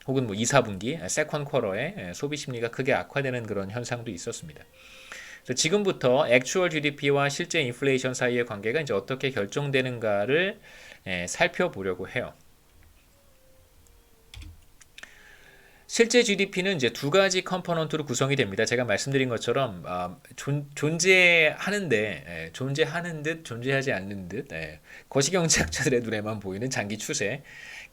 혹은 뭐 2, 4분기, 세컨 쿼터에 소비 심리가 크게 악화되는 그런 현상도 있었습니다. 그래서 지금부터 액추얼 GDP와 실제 인플레이션 사이의 관계가 이제 어떻게 결정되는가를 살펴보려고 해요. 실제 GDP는 이제 두 가지 컴포넌트로 구성이 됩니다. 제가 말씀드린 것처럼 존재하는 듯 존재하지 않는 듯 거시경제학자들의 눈에만 보이는 장기 추세.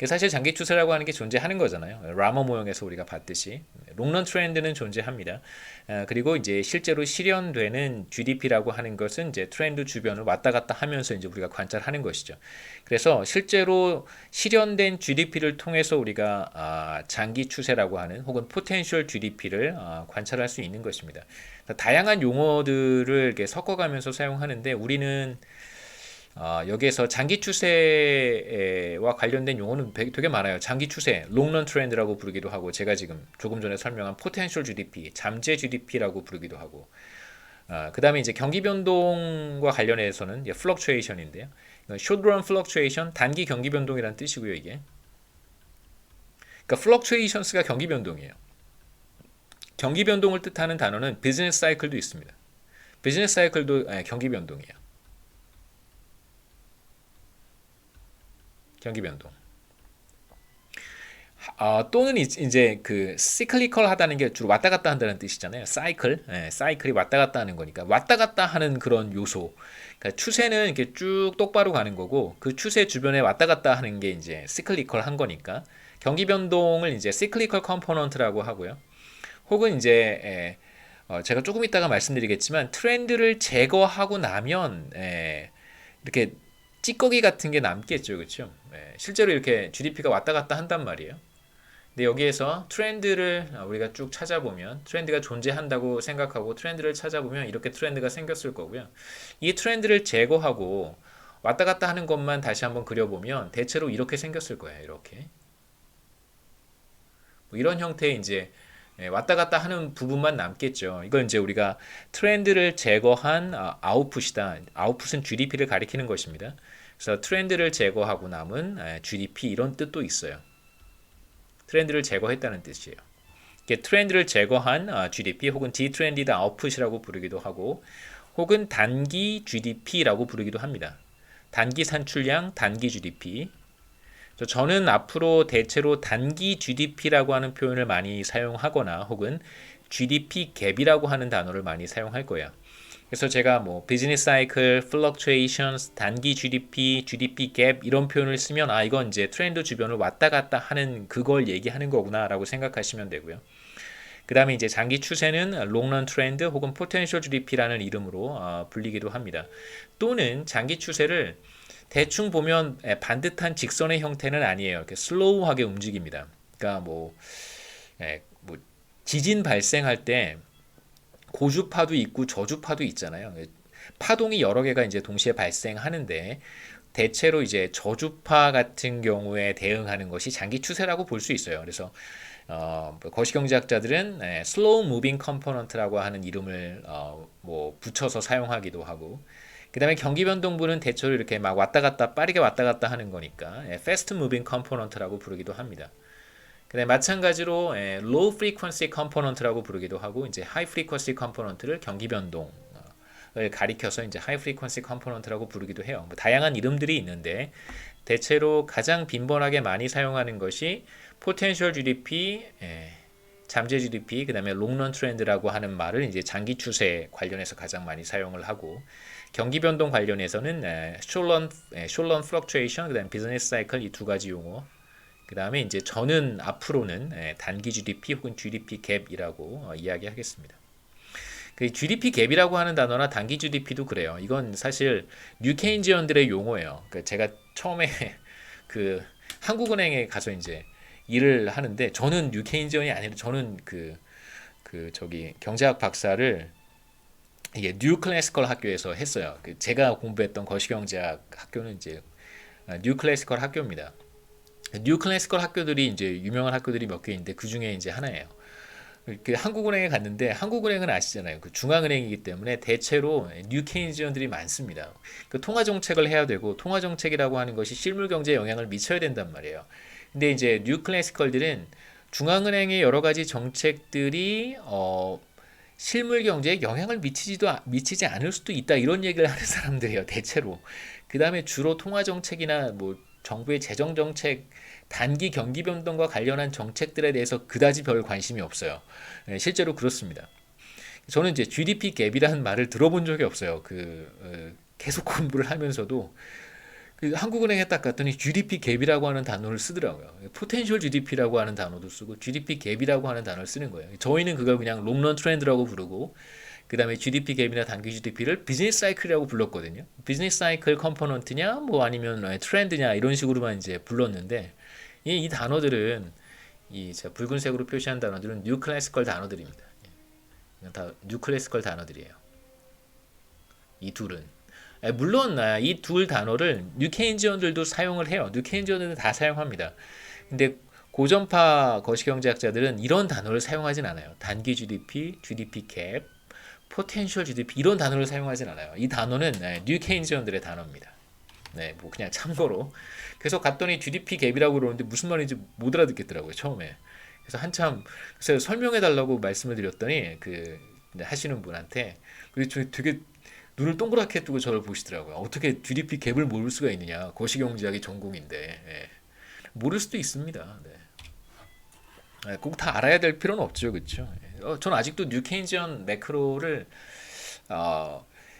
사실 장기 추세라고 하는 게 존재하는 거잖아요. 라머 모형에서 우리가 봤듯이 롱런 트렌드는 존재합니다. 그리고 이제 실제로 실현되는 GDP라고 하는 것은 이제 트렌드 주변을 왔다 갔다 하면서 이제 우리가 관찰하는 것이죠. 그래서 실제로 실현된 GDP를 통해서 우리가 장기 추세라고 하는 혹은 포텐셜 GDP를 관찰할 수 있는 것입니다. 다양한 용어들을 이렇게 섞어가면서 사용하는데 우리는 여기에서 장기 추세와 관련된 용어는 되게 많아요. 장기 추세, 롱런 트렌드라고 부르기도 하고 제가 지금 조금 전에 설명한 포텐셜 GDP, 잠재 GDP라고 부르기도 하고 그 다음에 이제 경기 변동과 관련해서는 플럭추에이션인데요. short run fluctuation, 단기 경기 변동이라는 뜻이고요, 이게. 그러니까 fluctuations가 경기 변동이에요. 경기 변동을 뜻하는 단어는 비즈니스 사이클도 있습니다. 비즈니스 사이클도 경기 변동이에요. 경기 변동. 또는 이제 그 cyclical 하다는 게 주로 왔다 갔다 한다는 뜻이잖아요. 사이클, 사이클이 왔다 갔다 하는 거니까 왔다 갔다 하는 그런 요소. 그러니까 추세는 이렇게 쭉 똑바로 가는 거고 그 추세 주변에 왔다 갔다 하는 게 이제 cyclical 한 거니까 경기 변동을 이제 cyclical component라고 하고요. 혹은 이제 제가 조금 이따가 말씀드리겠지만 트렌드를 제거하고 나면 이렇게 찌꺼기 같은 게 남겠죠, 그렇죠? 실제로 이렇게 GDP가 왔다 갔다 한단 말이에요. 근데 여기에서 트렌드를 우리가 쭉 찾아보면 트렌드가 존재한다고 생각하고 트렌드를 찾아보면 이렇게 트렌드가 생겼을 거고요. 이 트렌드를 제거하고 왔다 갔다 하는 것만 다시 한번 그려보면 대체로 이렇게 생겼을 거예요. 이렇게 뭐 이런 형태의 이제 왔다 갔다 하는 부분만 남겠죠. 이걸 이제 우리가 트렌드를 제거한 아웃풋이다. 아웃풋은 GDP를 가리키는 것입니다. 그래서 트렌드를 제거하고 남은 GDP 이런 뜻도 있어요. 트렌드를 제거했다는 뜻이에요. 트렌드를 제거한 GDP 혹은 디트렌디드 아웃풋이라고 부르기도 하고 혹은 단기 GDP라고 부르기도 합니다. 단기 산출량, 단기 GDP. 저는 앞으로 대체로 단기 GDP라고 하는 표현을 많이 사용하거나 혹은 GDP 갭이라고 하는 단어를 많이 사용할 거예요. 그래서 제가 뭐 비즈니스 사이클, 플럭추에이션스, 단기 GDP, GDP 갭 이런 표현을 쓰면 아 이건 이제 트렌드 주변을 왔다 갔다 하는 그걸 얘기하는 거구나라고 생각하시면 되고요. 그 다음에 이제 장기 추세는 롱런 트렌드 혹은 포텐셜 GDP라는 이름으로 불리기도 합니다. 또는 장기 추세를 대충 보면 반듯한 직선의 형태는 아니에요. 이렇게 슬로우하게 움직입니다. 그러니까 뭐 지진 발생할 때 고주파도 있고 저주파도 있잖아요. 파동이 여러 개가 이제 동시에 발생하는데 대체로 이제 저주파 같은 경우에 대응하는 것이 장기 추세라고 볼 수 있어요. 그래서 거시경제학자들은 slow moving component라고 하는 이름을 뭐 붙여서 사용하기도 하고, 그 다음에 경기변동부는 대체로 이렇게 막 왔다 갔다 빠르게 왔다 갔다 하는 거니까 fast moving component라고 부르기도 합니다. 그다음에 마찬가지로 low frequency component라고 부르기도 하고, 이제 high frequency component를 경기변동을 가리켜서 이제 high frequency component라고 부르기도 해요. 뭐 다양한 이름들이 있는데 대체로 가장 빈번하게 많이 사용하는 것이 potential GDP, 잠재 GDP, 그다음에 롱런 트렌드라고 하는 말을 이제 장기 추세 관련해서 가장 많이 사용을 하고, 경기 변동 관련해서는 short-run fluctuation, 그다음에 business cycle 이 두 가지 용어. 그다음에 이제 저는 앞으로는 단기 GDP 혹은 GDP 갭이라고 이야기하겠습니다. 그 GDP 갭이라고 하는 단어나 단기 GDP도 그래요. 이건 사실 뉴케인지언들의 용어예요. 그러니까 제가 처음에 그 한국은행에 가서 이제 일을 하는데, 저는 뉴케인지언이 아니라 저는 저기 경제학 박사를 이게 뉴 클래시컬 학교에서 했어요. 제가 공부했던 거시경제학 학교는 이제 뉴 클래시컬 학교입니다. 뉴 클래시컬 학교들이 이제 유명한 학교들이 몇 개 있는데 그 중에 이제 하나예요. 한국은행에 갔는데, 한국은행은 아시잖아요. 그 중앙은행이기 때문에 대체로 뉴 케인지언들이 많습니다. 통화 정책을 해야 되고, 통화 정책이라고 하는 것이 실물 경제에 영향을 미쳐야 된단 말이에요. 근데 이제 뉴 클래시컬들은 중앙은행의 여러 가지 정책들이 실물 경제에 영향을 미치지 않을 수도 있다, 이런 얘기를 하는 사람들이에요, 대체로. 그 다음에 주로 통화 정책이나 뭐 정부의 재정 정책, 단기 경기 변동과 관련한 정책들에 대해서 그다지 별 관심이 없어요. 실제로 그렇습니다. 저는 이제 GDP 갭이라는 말을 들어본 적이 없어요. 계속 공부를 하면서도 한국은행에 딱 갔더니 GDP 갭이라고 하는 단어를 쓰더라고요. 포텐셜 GDP라고 하는 단어도 쓰고 GDP 갭이라고 하는 단어를 쓰는 거예요. 저희는 그걸 그냥 롱런 트렌드라고 부르고, 그 다음에 GDP 갭이나 단기 GDP를 비즈니스 사이클이라고 불렀거든요. 비즈니스 사이클 컴포넌트냐, 뭐 아니면 트렌드냐, 이런 식으로만 이제 불렀는데, 이 단어들은 제가 붉은색으로 표시한 단어들은 뉴 클래시컬 단어들입니다. 이건 다 뉴 클래시컬 단어들이에요. 이 둘은. 물론 이 둘 단어를 뉴 케인지언들도 사용을 해요. 뉴 케인지언들은 다 사용합니다. 근데 고전파 거시경제학자들은 이런 단어를 사용하진 않아요. 단기 GDP, GDP 갭, 포텐셜 GDP 이런 단어를 사용하진 않아요. 이 단어는 뉴 케인지언들의 단어입니다. 네, 뭐 그냥 참고로. 그래서 갔더니 GDP 갭이라고 그러는데 무슨 말인지 못 알아듣겠더라고요, 처음에. 그래서 한참 그래서 설명해 달라고 말씀을 드렸더니 하시는 분한테 되게 눈을 동그랗게 뜨고 저를 보시더라고요. 어떻게 GDP 갭을 모를 수가 있느냐? 거시경제학이 전공인데. 모를 수도 있습니다. 네. 꼭 다 알아야 될 필요는 없죠, 그렇죠? 저는 아직도 뉴 케인지언 매크로를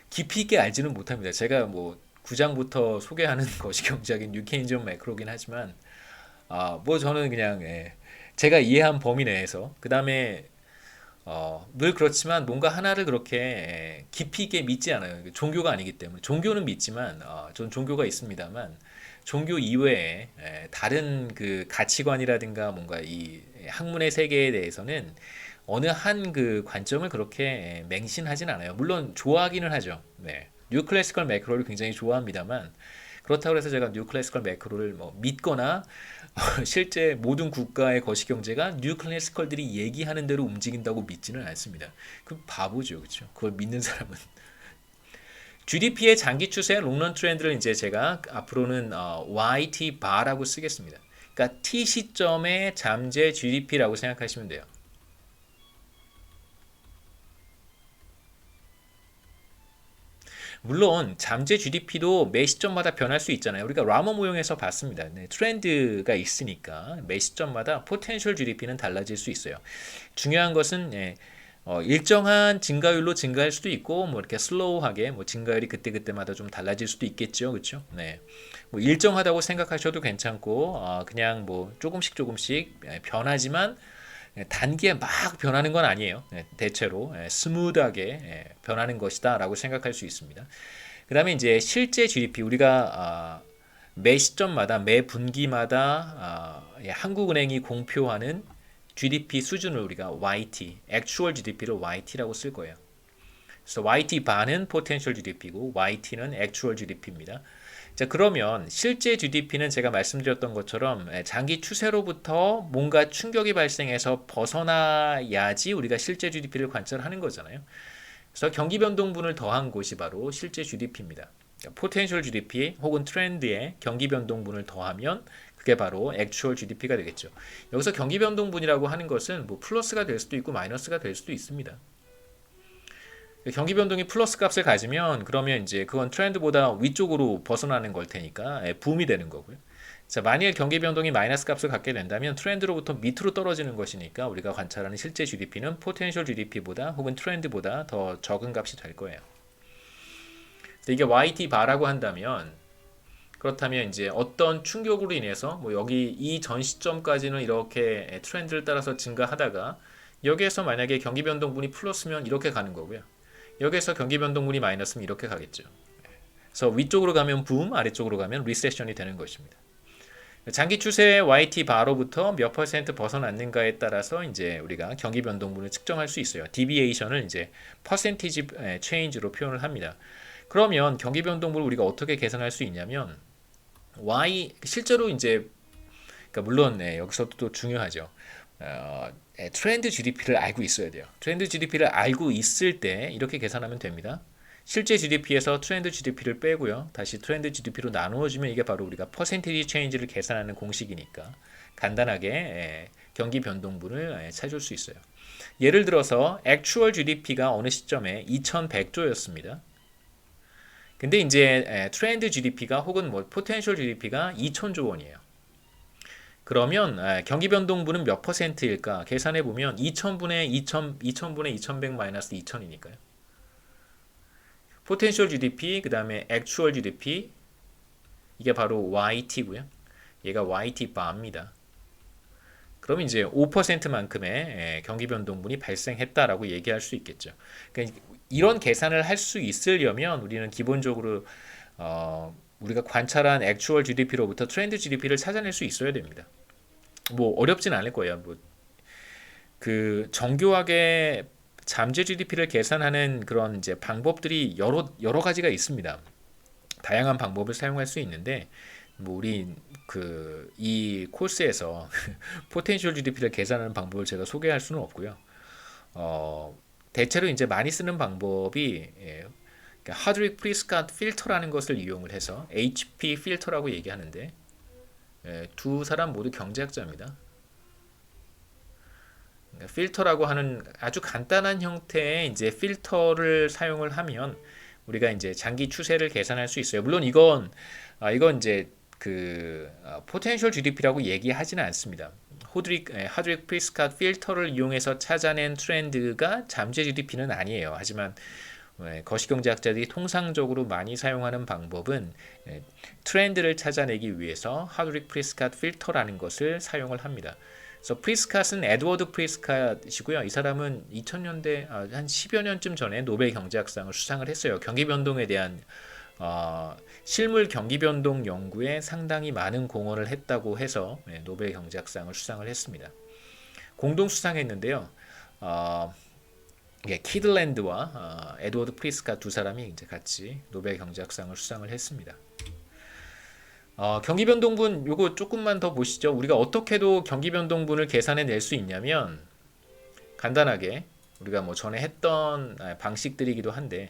깊이 있게 알지는 못합니다. 제가 뭐 9장부터 소개하는 거시경제학인 뉴 케인지언 매크로긴 하지만 뭐 저는 그냥 제가 이해한 범위 내에서, 그 다음에 늘 그렇지만 뭔가 하나를 그렇게 깊이 있게 믿지 않아요. 종교가 아니기 때문에. 종교는 믿지만 전 종교가 있습니다만 종교 이외에 다른 그 가치관이라든가 뭔가 이 학문의 세계에 대해서는 어느 한 그 관점을 그렇게 맹신하진 않아요. 물론 좋아하기는 하죠. 네. 뉴 클래시컬 매크로를 굉장히 좋아합니다만, 그렇다고 해서 제가 뉴 클래시컬 매크로를 뭐 믿거나 실제 모든 국가의 거시경제가 뉴 클래시컬들이 얘기하는 대로 움직인다고 믿지는 않습니다. 그 바보죠, 그렇죠? 그걸 믿는 사람은. GDP의 장기 추세 롱런 트렌드를 이제 제가 앞으로는 YT 바라고 쓰겠습니다. 그러니까 T 시점의 잠재 GDP라고 생각하시면 돼요. 물론 잠재 GDP도 매 시점마다 변할 수 있잖아요. 우리가 라머 모형에서 봤습니다. 네, 트렌드가 있으니까 매 시점마다 포텐셜 GDP는 달라질 수 있어요. 중요한 것은 일정한 증가율로 증가할 수도 있고 뭐 이렇게 슬로우하게 뭐 증가율이 그때그때마다 좀 달라질 수도 있겠죠. 그렇죠? 네. 뭐 일정하다고 생각하셔도 괜찮고 그냥 뭐 조금씩 변하지만 단기에 막 변하는 건 아니에요. 대체로 스무드하게 변하는 것이다라고 생각할 수 있습니다. 그다음에 이제 실제 GDP 우리가 매 시점마다 매 분기마다 한국은행이 공표하는 GDP 수준을 우리가 YT, Actual GDP를 YT라고 쓸 거예요. 그래서 YT 반은 Potential GDP고 YT는 Actual GDP입니다. 자, 그러면 실제 GDP는 제가 말씀드렸던 것처럼 장기 추세로부터 뭔가 충격이 발생해서 벗어나야지 우리가 실제 GDP를 관찰하는 거잖아요. 그래서 경기 변동분을 더한 것이 바로 실제 GDP입니다. 포텐셜 GDP 혹은 트렌드에 경기 변동분을 더하면 그게 바로 액추얼 GDP가 되겠죠. 여기서 경기 변동분이라고 하는 것은 뭐 플러스가 될 수도 있고 마이너스가 될 수도 있습니다. 경기 변동이 플러스 값을 가지면 그러면 이제 그건 트렌드보다 위쪽으로 벗어나는 걸 테니까 붐이 되는 거고요. 자, 만일 경기 변동이 마이너스 값을 갖게 된다면 트렌드로부터 밑으로 떨어지는 것이니까 우리가 관찰하는 실제 GDP는 포텐셜 GDP보다 혹은 트렌드보다 더 적은 값이 될 거예요. 이게 YT 바라고 한다면 그렇다면 이제 어떤 충격으로 인해서 뭐 여기 이 전 시점까지는 이렇게 트렌드를 따라서 증가하다가 여기에서 만약에 경기 변동분이 플러스면 이렇게 가는 거고요. 여기에서 경기 변동분이 마이너스면 이렇게 가겠죠. 그래서 위쪽으로 가면 붐, 아래쪽으로 가면 리세션이 되는 것입니다. 장기 추세 YT 바로부터 몇 퍼센트 벗어났는가에 따라서 이제 우리가 경기 변동분을 측정할 수 있어요. 디비에이션을 이제 퍼센티지 체인지로 표현을 합니다. 그러면 경기 변동분을 우리가 어떻게 계산할 수 있냐면 실제로 이제 그러니까 물론 여기서도 또 중요하죠. 트렌드 GDP를 알고 있어야 돼요. 트렌드 GDP를 알고 있을 때 이렇게 계산하면 됩니다. 실제 GDP에서 트렌드 GDP를 빼고요. 다시 트렌드 GDP로 나누어주면 이게 바로 우리가 퍼센티지 체인지를 계산하는 공식이니까 간단하게 경기 변동분을 찾을 수 있어요. 예를 들어서 액추얼 GDP가 어느 시점에 2100조였습니다. 근데 이제 트렌드 GDP가 혹은 뭐 포텐셜 GDP가 2000조 원이에요. 그러면 경기 변동분은 몇 퍼센트일까? 계산해 보면 2000분의 2100 마이너스 2000이니까요. 포텐셜 GDP 그다음에 액추얼 GDP 이게 바로 YT고요. 얘가 YT 바입니다. 그럼 이제 5%만큼의 경기 변동분이 발생했다라고 얘기할 수 있겠죠. 그러니까 이런 계산을 할 수 있으려면 우리는 기본적으로 우리가 관찰한 액추얼 GDP로부터 트렌드 GDP를 찾아낼 수 있어야 됩니다. 뭐 어렵진 않을 거예요. 뭐 그 정교하게 잠재 GDP를 계산하는 그런 이제 방법들이 여러 가지가 있습니다. 다양한 방법을 사용할 수 있는데 뭐 우리 이 코스에서 포텐셜 GDP를 계산하는 방법을 제가 소개할 수는 없고요. 대체로 이제 많이 쓰는 방법이 하드윅 프리스캇 필터라는 것을 이용을 해서 HP 필터라고 얘기하는데 두 사람 모두 경제학자입니다. 필터라고 하는 아주 간단한 형태의 이제 필터를 사용을 하면 우리가 이제 장기 추세를 계산할 수 있어요. 물론 이건 이제 포텐셜 GDP라고 얘기하지는 않습니다. 하드윅 프리스캇 필터를 이용해서 찾아낸 트렌드가 잠재 GDP는 아니에요. 하지만 거시경제학자들이 통상적으로 많이 사용하는 방법은 트렌드를 찾아내기 위해서 하드윅 프리스캇 필터라는 것을 사용을 합니다. 그래서 프리스캇은 에드워드 프리스캇이고요. 이 사람은 2000년대 한 10여 년쯤 전에 노벨 경제학상을 수상을 했어요. 경기 변동에 대한 실물 경기 변동 연구에 상당히 많은 공헌을 했다고 해서 노벨 경제학상을 수상을 했습니다. 공동 수상했는데요. 키들랜드와 에드워드 프리스캇 두 사람이 이제 같이 노벨 경제학상을 수상을 했습니다. 경기 변동분 요거 조금만 더 보시죠. 우리가 어떻게도 경기 변동분을 계산해 낼 수 있냐면 간단하게 우리가 뭐 전에 했던 방식들이기도 한데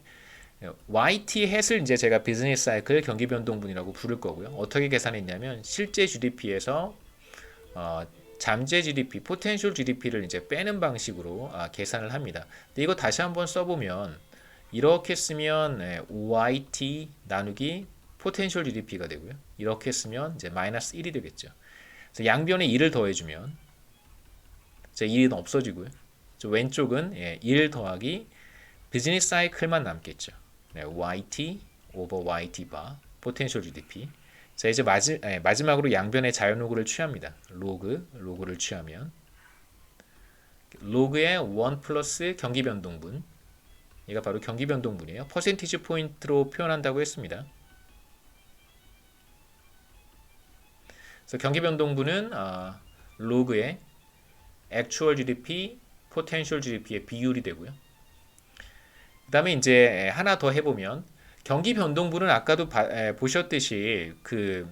YT 햇을 이제 제가 비즈니스 사이클 경기 변동분이라고 부를 거고요. 어떻게 계산했냐면 실제 GDP에서 잠재 GDP, 포텐셜 GDP를 이제 빼는 방식으로 계산을 합니다. 근데 이거 다시 한번 써보면 이렇게 쓰면 YT 나누기 포텐셜 GDP가 되고요. 이렇게 쓰면 이제 마이너스 1이 되겠죠. 그래서 양변에 1을 더해주면 1은 없어지고요. 왼쪽은 1 더하기 비즈니스 사이클만 남겠죠. YT over YT 바 포텐셜 GDP. 자, 이제 마지막으로 양변의 자연로그를 취합니다. 로그를 취하면 로그의 1 플러스 경기변동분, 얘가 바로 경기변동분이에요. 퍼센티지 포인트로 표현한다고 했습니다. 그래서 경기변동분은 로그의 액추얼 GDP, 포텐셜 GDP의 비율이 되고요. 그 다음에 이제 하나 더 해보면 경기 변동분은 아까도 보셨듯이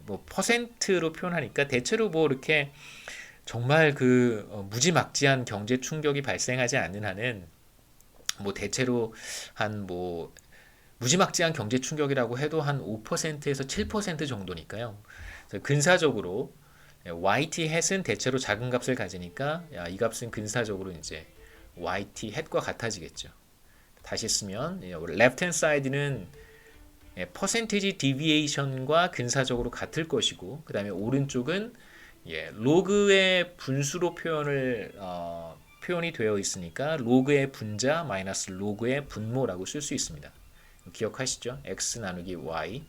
뭐 퍼센트로 표현하니까 대체로 뭐 이렇게 정말 무지막지한 경제 충격이 발생하지 않는 한은 뭐 대체로 한 뭐 무지막지한 경제 충격이라고 해도 한 5%에서 7% 정도니까요. 근사적으로 YT 햇은 대체로 작은 값을 가지니까 이 값은 근사적으로 이제 YT 햇과 같아지겠죠. 다시 쓰면 left hand side는 퍼센티지 디비에이션과 근사적으로 같을 것이고, 그 다음에 오른쪽은 로그의 분수로 표현이 되어 있으니까 로그의 분자 마이너스 로그의 분모라고 쓸 수 있습니다. 기억하시죠? x 나누기 y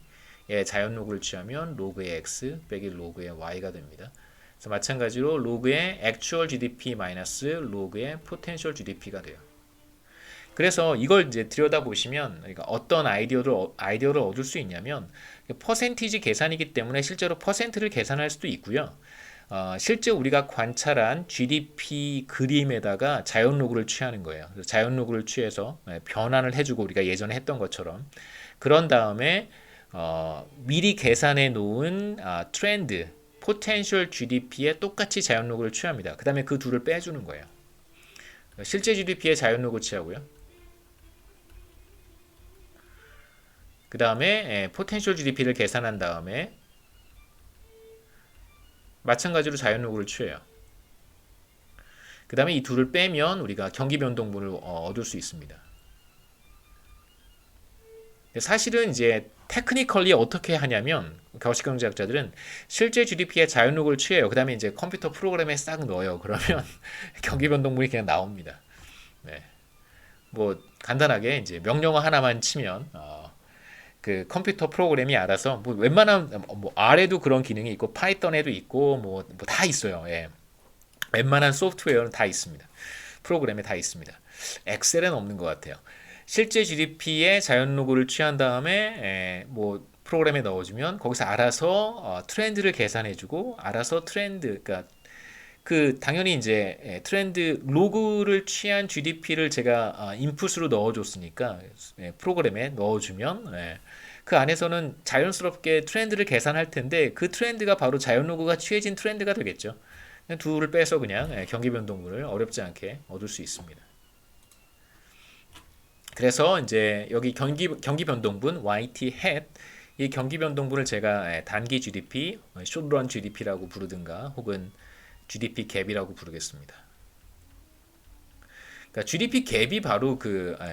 자연 로그를 취하면 로그의 x 빼기 로그의 y가 됩니다. 그래서 마찬가지로 로그의 액추얼 GDP 마이너스 로그의 포텐셜 GDP가 돼요. 그래서 이걸 이제 들여다보시면 그러니까 어떤 아이디어를 얻을 수 있냐면 퍼센티지 계산이기 때문에 실제로 퍼센트를 계산할 수도 있고요. 실제 우리가 관찰한 GDP 그림에다가 자연 로그를 취하는 거예요. 자연 로그를 취해서 변환을 해주고 우리가 예전에 했던 것처럼 그런 다음에 미리 계산해 놓은 트렌드, 포텐셜 GDP에 똑같이 자연 로그를 취합니다. 그 다음에 그 둘을 빼주는 거예요. 실제 GDP에 자연 로그 취하고요. 그 다음에 포텐셜 GDP를 계산한 다음에 마찬가지로 자연 로그를 취해요. 그 다음에 이 둘을 빼면 우리가 경기 변동분을 얻을 수 있습니다. 사실은 이제 테크니컬리 어떻게 하냐면 가우스 경제학자들은 실제 GDP에 자연 로그를 취해요. 그 다음에 이제 컴퓨터 프로그램에 싹 넣어요. 그러면 경기 변동분이 그냥 나옵니다. 네. 뭐 간단하게 이제 명령어 하나만 치면 그 컴퓨터 프로그램이 알아서 뭐 웬만한 뭐 R에도 그런 기능이 있고 파이썬에도 있고 뭐 다 있어요. 웬만한 소프트웨어는 다 있습니다. 프로그램에 다 있습니다. 엑셀은 없는 것 같아요. 실제 GDP에 자연 로그를 취한 다음에 뭐 프로그램에 넣어주면 거기서 알아서 트렌드를 계산해주고 알아서 그러니까 당연히 이제 트렌드 로그를 취한 GDP를 제가 인풋으로 넣어줬으니까 프로그램에 넣어주면 그 안에서는 자연스럽게 트렌드를 계산할 텐데 그 트렌드가 바로 자연 로그가 취해진 트렌드가 되겠죠. 둘을 빼서 그냥 경기 변동분을 어렵지 않게 얻을 수 있습니다. 그래서 이제 여기 경기 변동분 YT hat 이 경기 변동분을 제가 단기 GDP, 숏런 GDP라고 부르든가 혹은 GDP 갭이라고 부르겠습니다. 그러니까 GDP 갭이 바로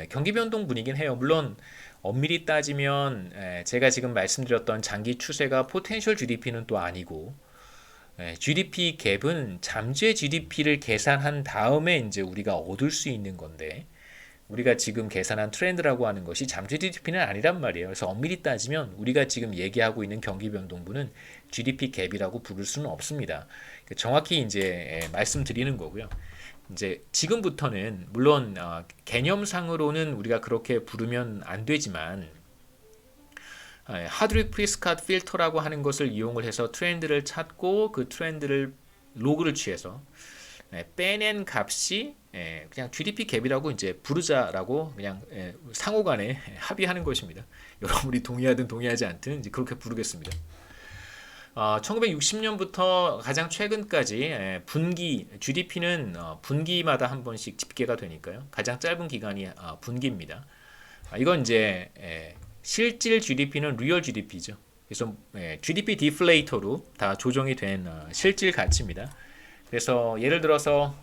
경기 변동분이긴 해요. 물론 엄밀히 따지면 제가 지금 말씀드렸던 장기 추세가 포텐셜 GDP는 또 아니고 GDP 갭은 잠재 GDP를 계산한 다음에 이제 우리가 얻을 수 있는 건데 우리가 지금 계산한 트렌드라고 하는 것이 잠재 GDP는 아니란 말이에요. 그래서 엄밀히 따지면 우리가 지금 얘기하고 있는 경기 변동분은 GDP 갭이라고 부를 수는 없습니다. 정확히 이제 말씀드리는 거고요. 이제 지금부터는 물론 개념상으로는 우리가 그렇게 부르면 안 되지만 하드윅 프리스캇 필터라고 하는 것을 이용을 해서 트렌드를 찾고 그 트렌드를 로그를 취해서 빼낸 값이 그냥 GDP 갭이라고 이제 부르자라고 그냥 상호간에 합의하는 것입니다. 여러분이 동의하든 동의하지 않든 이제 그렇게 부르겠습니다. 1960년부터 가장 최근까지 GDP는 분기마다 한 번씩 집계가 되니까요. 가장 짧은 기간이 분기입니다. 이건 이제 실질 GDP는 리얼 GDP죠. 그래서 GDP 디플레이터로 다 조정이 된 실질 가치입니다. 그래서 예를 들어서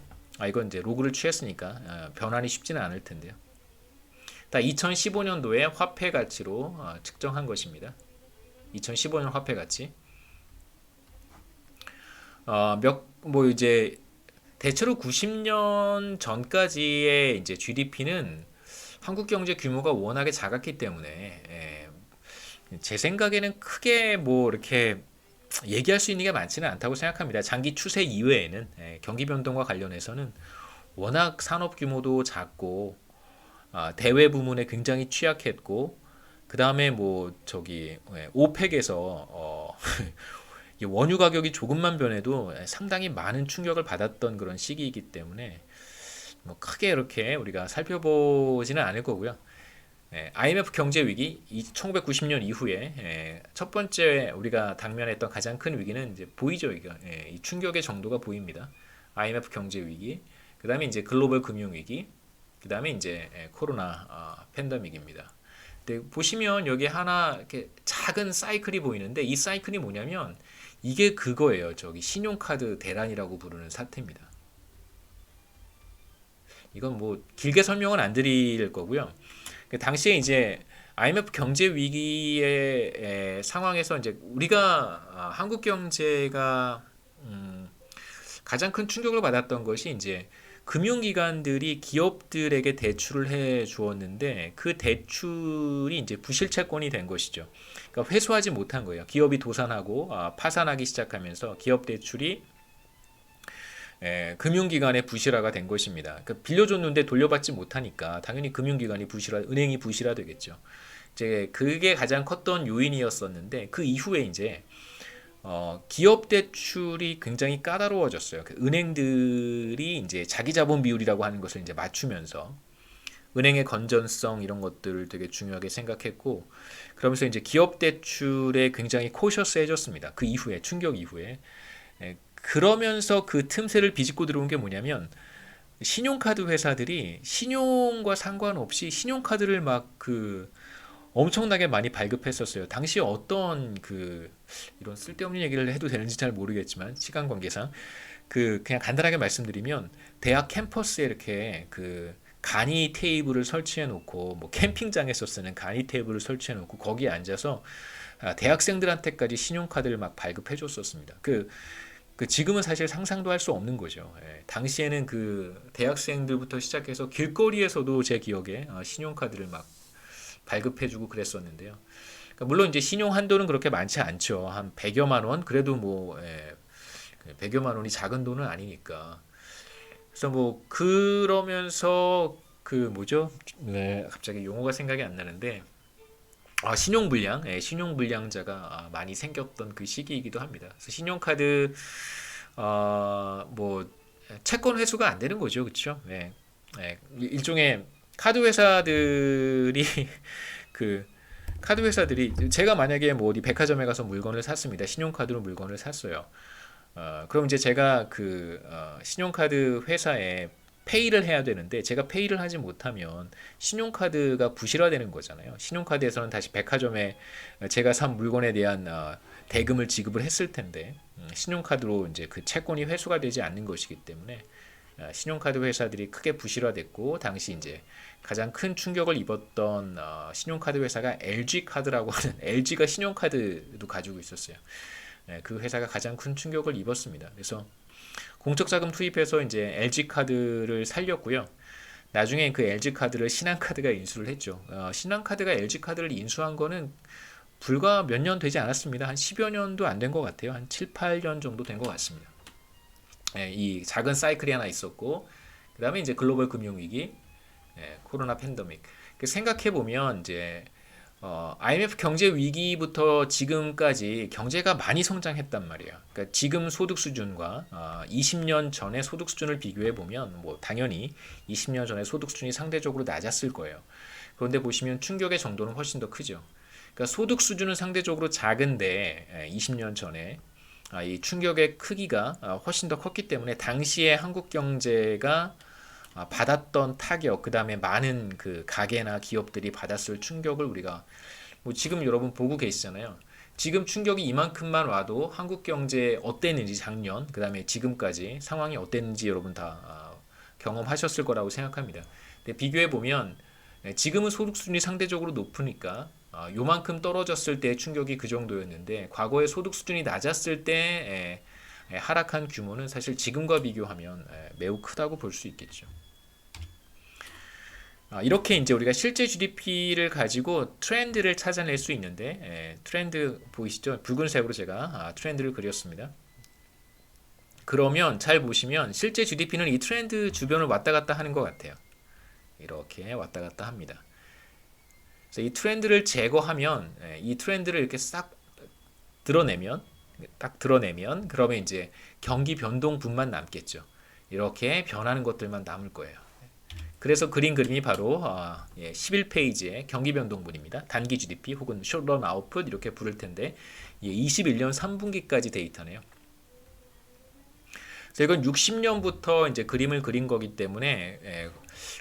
이건 이제 로그를 취했으니까 변환이 쉽지는 않을 텐데요. 2015년도에 화폐 가치로 측정한 것입니다. 2015년 화폐 가치. 이제 대체로 90년 전까지의 이제 GDP는 한국 경제 규모가 워낙에 작았기 때문에 제 생각에는 크게 뭐 이렇게 얘기할 수 있는 게 많지는 않다고 생각합니다. 장기 추세 이외에는 경기 변동과 관련해서는 워낙 산업 규모도 작고 대외 부문에 굉장히 취약했고 그 다음에 뭐 저기 오펙에서 이 원유 가격이 조금만 변해도 상당히 많은 충격을 받았던 그런 시기이기 때문에 뭐 크게 이렇게 우리가 살펴보지는 않을 거고요. IMF 경제 위기 1990년 이후에 첫 번째 우리가 당면했던 가장 큰 위기는 이제 보이죠. 이거 이 충격의 정도가 보입니다. IMF 경제 위기, 그다음에 이제 글로벌 금융 위기, 그다음에 이제 코로나 팬데믹입니다. 근데 보시면 여기 하나 이렇게 작은 사이클이 보이는데 이 사이클이 뭐냐면 이게 그거예요. 저기 신용카드 대란이라고 부르는 사태입니다. 이건 뭐 길게 설명은 안 드릴 거고요. 당시에 이제 IMF 경제 위기의 상황에서 이제 우리가 한국 경제가 가장 큰 충격을 받았던 것이 이제 금융기관들이 기업들에게 대출을 해 주었는데 그 대출이 이제 부실채권이 된 것이죠. 그러니까 회수하지 못한 거예요. 기업이 도산하고 파산하기 시작하면서 기업 대출이 금융기관의 부실화가 된 것입니다. 그러니까 빌려줬는데 돌려받지 못하니까 당연히 금융기관이 은행이 부실화되겠죠. 이제 그게 가장 컸던 요인이었었는데 그 이후에 이제 기업 대출이 굉장히 까다로워졌어요. 그 은행들이 이제 자기 자본 비율이라고 하는 것을 이제 맞추면서 은행의 건전성 이런 것들을 되게 중요하게 생각했고 그러면서 이제 기업 대출에 굉장히 코셔스해졌습니다. 그 이후에 충격 이후에 그러면서 그 틈새를 비집고 들어온 게 뭐냐면 신용카드 회사들이 신용과 상관없이 신용카드를 막 그 엄청나게 많이 발급했었어요. 당시 어떤 그 이런 쓸데없는 얘기를 해도 되는지 잘 모르겠지만 시간 관계상 그냥 간단하게 말씀드리면 대학 캠퍼스에 이렇게 그 간이 테이블을 설치해 놓고 뭐 캠핑장에서 쓰는 간이 테이블을 설치해 놓고 거기에 앉아서 대학생들한테까지 신용카드를 막 발급해 줬었습니다. 지금은 사실 상상도 할 수 없는 거죠. 당시에는 그 대학생들부터 시작해서 길거리에서도 제 기억에 신용카드를 막 발급해주고 그랬었는데요. 그러니까 물론 이제 신용 한도는 그렇게 많지 않죠. 한 100여만 원 그래도 뭐 100여만 원이 작은 돈은 아니니까. 그래서 뭐 그러면서 그 뭐죠? 갑자기 용어가 생각이 안 나는데 신용불량자가 많이 생겼던 그 시기이기도 합니다. 그래서 신용카드 뭐 채권 회수가 안 되는 거죠, 그렇죠? 일종의 카드 회사들이 그 카드 회사들이 제가 만약에 뭐 어디 백화점에 가서 물건을 샀습니다. 신용카드로 물건을 샀어요. 그럼 이제 제가 신용카드 회사에 페이를 해야 되는데 제가 페이를 하지 못하면 신용카드가 부실화되는 거잖아요. 신용카드에서는 다시 백화점에 제가 산 물건에 대한 대금을 지급을 했을 텐데 신용카드로 이제 그 채권이 회수가 되지 않는 것이기 때문에 신용카드 회사들이 크게 부실화됐고 당시 이제 가장 큰 충격을 입었던 신용카드 회사가 LG카드라고 하는 LG가 신용카드도 가지고 있었어요. 그 회사가 가장 큰 충격을 입었습니다. 그래서 공적 자금 투입해서 이제 LG 카드를 살렸고요. 나중에 그 LG 카드를 신한카드가 인수를 했죠. 신한카드가 LG 카드를 인수한 거는 불과 몇 년 되지 않았습니다. 한 10여 년도 안 된 것 같아요. 한 7, 8년 정도 된 것 같습니다. 이 작은 사이클이 하나 있었고, 그 다음에 이제 글로벌 금융위기, 코로나 팬데믹. 생각해 보면 이제 IMF 경제 위기부터 지금까지 경제가 많이 성장했단 말이에요. 그러니까 지금 소득 수준과 20년 전의 소득 수준을 비교해 보면 뭐 당연히 20년 전의 소득 수준이 상대적으로 낮았을 거예요. 그런데 보시면 충격의 정도는 훨씬 더 크죠. 그러니까 소득 수준은 상대적으로 작은데 20년 전에 이 충격의 크기가 훨씬 더 컸기 때문에 당시에 한국 경제가 받았던 타격, 그 다음에 많은 그 가게나 기업들이 받았을 충격을 우리가 뭐 지금 여러분 보고 계시잖아요. 지금 충격이 이만큼만 와도 한국 경제 어땠는지 작년, 그 다음에 지금까지 상황이 어땠는지 여러분 다 경험하셨을 거라고 생각합니다. 근데 비교해 보면 지금은 소득 수준이 상대적으로 높으니까 요만큼 떨어졌을 때 충격이 그 정도였는데 과거에 소득 수준이 낮았을 때 하락한 규모는 사실 지금과 비교하면 매우 크다고 볼 수 있겠죠. 이렇게 이제 우리가 실제 GDP를 가지고 트렌드를 찾아낼 수 있는데, 트렌드 보이시죠? 붉은색으로 제가 트렌드를 그렸습니다. 그러면 잘 보시면 실제 GDP는 이 트렌드 주변을 왔다 갔다 하는 것 같아요. 이렇게 왔다 갔다 합니다. 그래서 이 트렌드를 제거하면, 이 트렌드를 이렇게 싹 드러내면, 딱 드러내면, 그러면 이제 경기 변동분만 남겠죠. 이렇게 변하는 것들만 남을 거예요. 그래서 그린 그림이 바로 11페이지의 경기 변동분입니다. 단기 GDP 혹은 Short Run Output 이렇게 부를 텐데 21년 3분기까지 데이터네요. 그래서 이건 60년부터 이제 그림을 그린 거기 때문에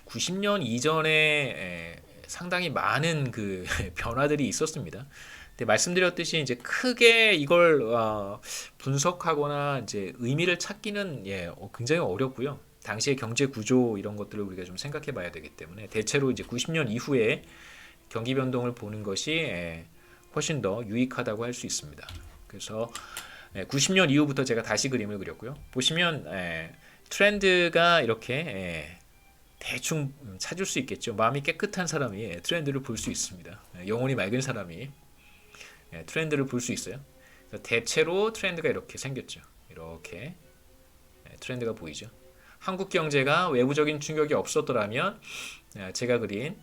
90년 이전에 상당히 많은 그 변화들이 있었습니다. 근데 말씀드렸듯이 이제 크게 이걸 분석하거나 이제 의미를 찾기는 굉장히 어렵고요. 당시의 경제 구조 이런 것들을 우리가 좀 생각해 봐야 되기 때문에 대체로 이제 90년 이후에 경기 변동을 보는 것이 훨씬 더 유익하다고 할 수 있습니다. 그래서 90년 이후부터 제가 다시 그림을 그렸고요. 보시면 트렌드가 이렇게 대충 찾을 수 있겠죠. 마음이 깨끗한 사람이 트렌드를 볼 수 있습니다. 영혼이 맑은 사람이 트렌드를 볼 수 있어요. 대체로 트렌드가 이렇게 생겼죠. 이렇게 트렌드가 보이죠. 한국 경제가 외부적인 충격이 없었더라면 제가 그린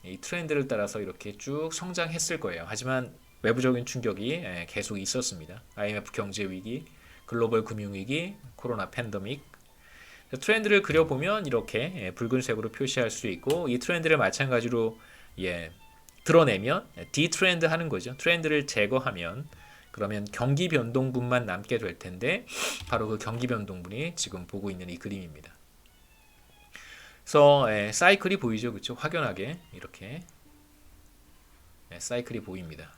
이 트렌드를 따라서 이렇게 쭉 성장했을 거예요. 하지만 외부적인 충격이 계속 있었습니다. IMF 경제 위기, 글로벌 금융 위기, 코로나 팬데믹. 트렌드를 그려보면 이렇게 붉은색으로 표시할 수 있고 이 트렌드를 마찬가지로 드러내면 디트렌드 하는 거죠. 트렌드를 제거하면 그러면 경기 변동분만 남게 될 텐데 바로 그 경기 변동분이 지금 보고 있는 이 그림입니다. 그래서 사이클이 보이죠, 그렇죠? 확연하게 이렇게 사이클이 보입니다.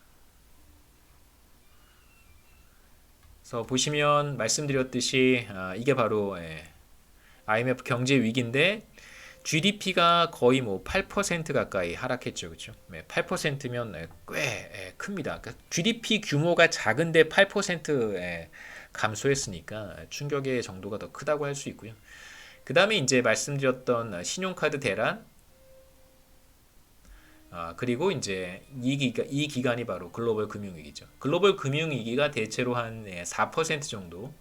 그래서 보시면 말씀드렸듯이 이게 바로 IMF 경제 위기인데 GDP가 거의 뭐 8% 가까이 하락했죠, 그렇죠? 8%면 꽤 큽니다. 그러니까 GDP 규모가 작은데 8% 감소했으니까 충격의 정도가 더 크다고 할 수 있고요. 그 다음에 이제 말씀드렸던 신용카드 대란, 그리고 이제 이 기간이 바로 글로벌 금융위기죠. 글로벌 금융위기가 대체로 한 4% 정도